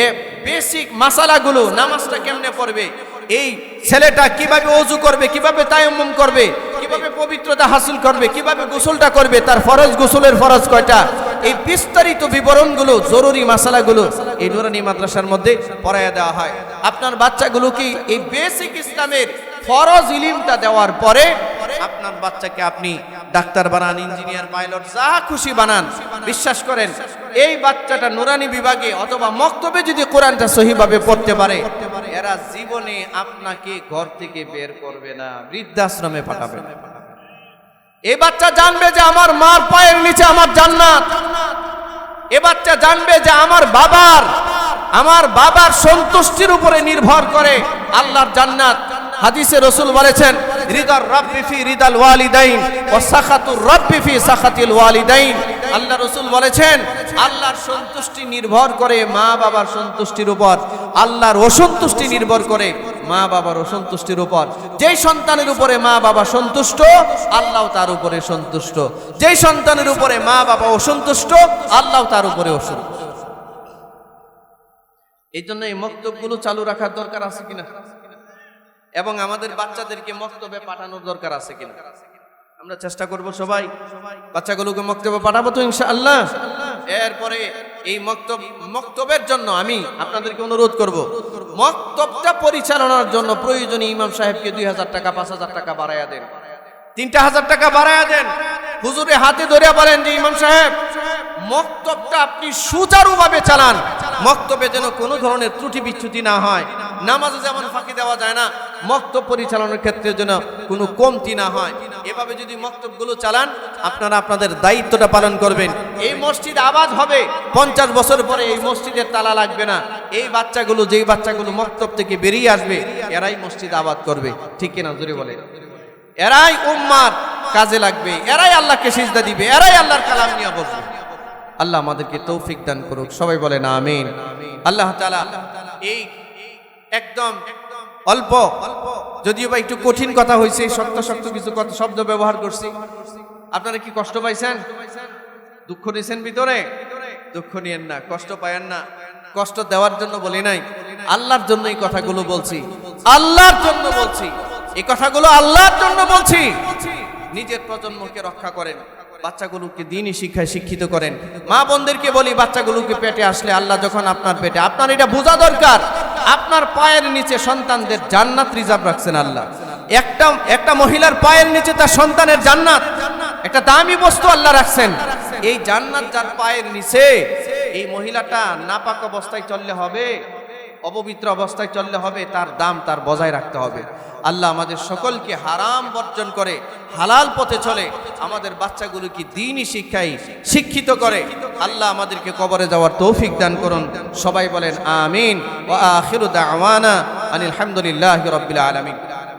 এ বেসিক মাসালাগুলো, নামাজটা কেমনে পড়বে, এই ছেলেটা কিভাবে ওযু করবে, কিভাবে তায়াম্মুম করবে, কিভাবে পবিত্রতা হাসিল করবে, কিভাবে গোসলটা করবে, তার ফরজ, গোসলের ফরজ কয়টা, এই বিস্তারিত বিবরণগুলো, জরুরি মাসালাগুলো এই নুরানি মাদ্রাসার মধ্যে পড়াইয়া দেওয়া হয়। আপনার বাচ্চাগুলোকে এই বেসিক ইসলামের ফরজ ইলমটা দেওয়ার পরে আপনার বাচ্চাকে আপনি ডাক্তার বানান, ইঞ্জিনিয়ার, পাইলট, যা খুশি বানান, বিশ্বাস করেন এই বাচ্চাটা নুরানি বিভাগে অথবা মক্তবে যদি কোরআনটা সহিভাবে পড়তে পারে, এরা জীবনে আপনাকে ঘর থেকে বের করবে না, বৃদ্ধাশ্রমে পাঠাবে না। এই বাচ্চা জানবে যে আমার মার পায়ের নিচে আমার জান্নাত। এ বাচ্চা জানবে যে আমার বাবার সন্তুষ্টির উপরে নির্ভর করে আল্লাহর জান্নাত। হাদিসে রাসূল বলেছেন, রিদার রাব্বি ফি রিদাল ওয়ালিদাইন ওয়া সাখাতুর রাব্বি ফি সাখাতিল ওয়ালিদাইন। আল্লাহ রাসূল বলেছেন, আল্লাহর সন্তুষ্টি নির্ভর করে মা বাবার সন্তুষ্টির উপর, আল্লাহর অসন্তুষ্টি নির্ভর করে মা বাবার অসন্তুষ্টির উপর। যেই সন্তানের উপরে মা বাবা সন্তুষ্ট, আল্লাহ তার উপরে সন্তুষ্ট। যেই সন্তানের উপরে মা বাবা অসন্তুষ্ট, আল্লাহ তার উপরে অসন্তুষ্ট। এই জন্য এই মক্তবগুলো চালু রাখার দরকার আছে কিনা, এবং আমাদের বাচ্চাদেরকে মক্তবে পাঠানোর দরকার আছে কিনা। আমরা চেষ্টা করব সবাই বাচ্চাগুলোকে মক্তবে পাঠাবো তো ইনশাআল্লাহ। এরপরে এই মক্তবের জন্য আমি আপনাদেরকে অনুরোধ করব, মক্তবটা পরিচালনার জন্য প্রয়োজনীয় ইমাম সাহেবকে 2000 টাকা 5000 টাকা বাড়াইয়া দেন, 3000 টাকা বাড়াইয়া দেন। হুজুরে হাতে ধরে বলেন যে ইমাম সাহেব মক্তবটা আপনি সুচারুভাবে চালান, মক্তবে যেন কোনো ধরনের ত্রুটি বিচ্যুতি না হয়, নামাজে যেমন ফাঁকি দেওয়া যায় না, মক্তব পরিচালনার ক্ষেত্রে যেন কোনো কমতি না হয়। এভাবে যদি মক্তবগুলো চালান আপনারা আপনাদের দায়িত্বটা পালন করবেন। এই মসজিদ আবাদ হবে, 50 বছর পরে এই মসজিদের তালা লাগবে না। এই বাচ্চাগুলো, যেই বাচ্চাগুলো মক্তব থেকে বেরিয়ে আসবে, এরাই মসজিদ আবাদ করবে, ঠিক কিনা জোরে বলে? এরাই উম্মার কাজে লাগবে, এরাই আল্লাহকে সিজদা দিবে, এরাই আল্লাহর কালাম নিয়ে বসবে। আল্লাহ আমাদেরকে তৌফিক দান করুক, সবাই বলেন আমিন। আল্লাহ তাআলা এই একদম অল্প, যদিও বা একটু কঠিন কথা হয়েছে, শক্ত শক্ত কিছু কথা শব্দ ব্যবহার করছি, আপনারা কি কষ্ট পাইছেন? দুঃখ নিয়েছেন ভিতরে? দুঃখ নিয়েন না, কষ্ট পায়েন না। কষ্ট দেওয়ার জন্য বলি নাই, আল্লাহর জন্য এই কথাগুলো বলছি, আল্লাহর জন্য বলছি এই কথাগুলো, আল্লাহর জন্য বলছি। নিজের প্রজন্মকে রক্ষা করেন, বাচ্চাগুলোকে দ্বীনি শিক্ষায় শিক্ষিত করেন। মা বোনদেরকে বলি, বাচ্চাগুলোকে পেটে আসলে আল্লাহ যখন আপনার পেটে, আপনার এটা বোঝা দরকার, আপনার পায়ের নিচে সন্তানদের জান্নাত রিজার্ভ রাখছেন আল্লাহ। একটা মহিলার পায়ের নিচে তার সন্তানের জান্নাত, একটা দামি বস্তু আল্লাহ রাখছেন। এই জান্নাত যার পায়ের নিচে, এই মহিলাটা নাপাক অবস্থায় চললে হবে, অপবিত্র অবস্থায় চললে হবে, তার দাম তার বজায় রাখতে হবে। আল্লাহ আমাদের সকলকে হারাম বর্জন করে হালাল পথে চলে আমাদের বাচ্চাগুলোকে দ্বীনি শিক্ষায় শিক্ষিত করে আল্লাহ আমাদেরকে কবরে যাওয়ার তৌফিক দান করুন। সবাই বলেন আমিন। ওয়া আখিরু দাওয়ানা আনিল হামদুলিল্লাহি রাব্বিল আলামিন।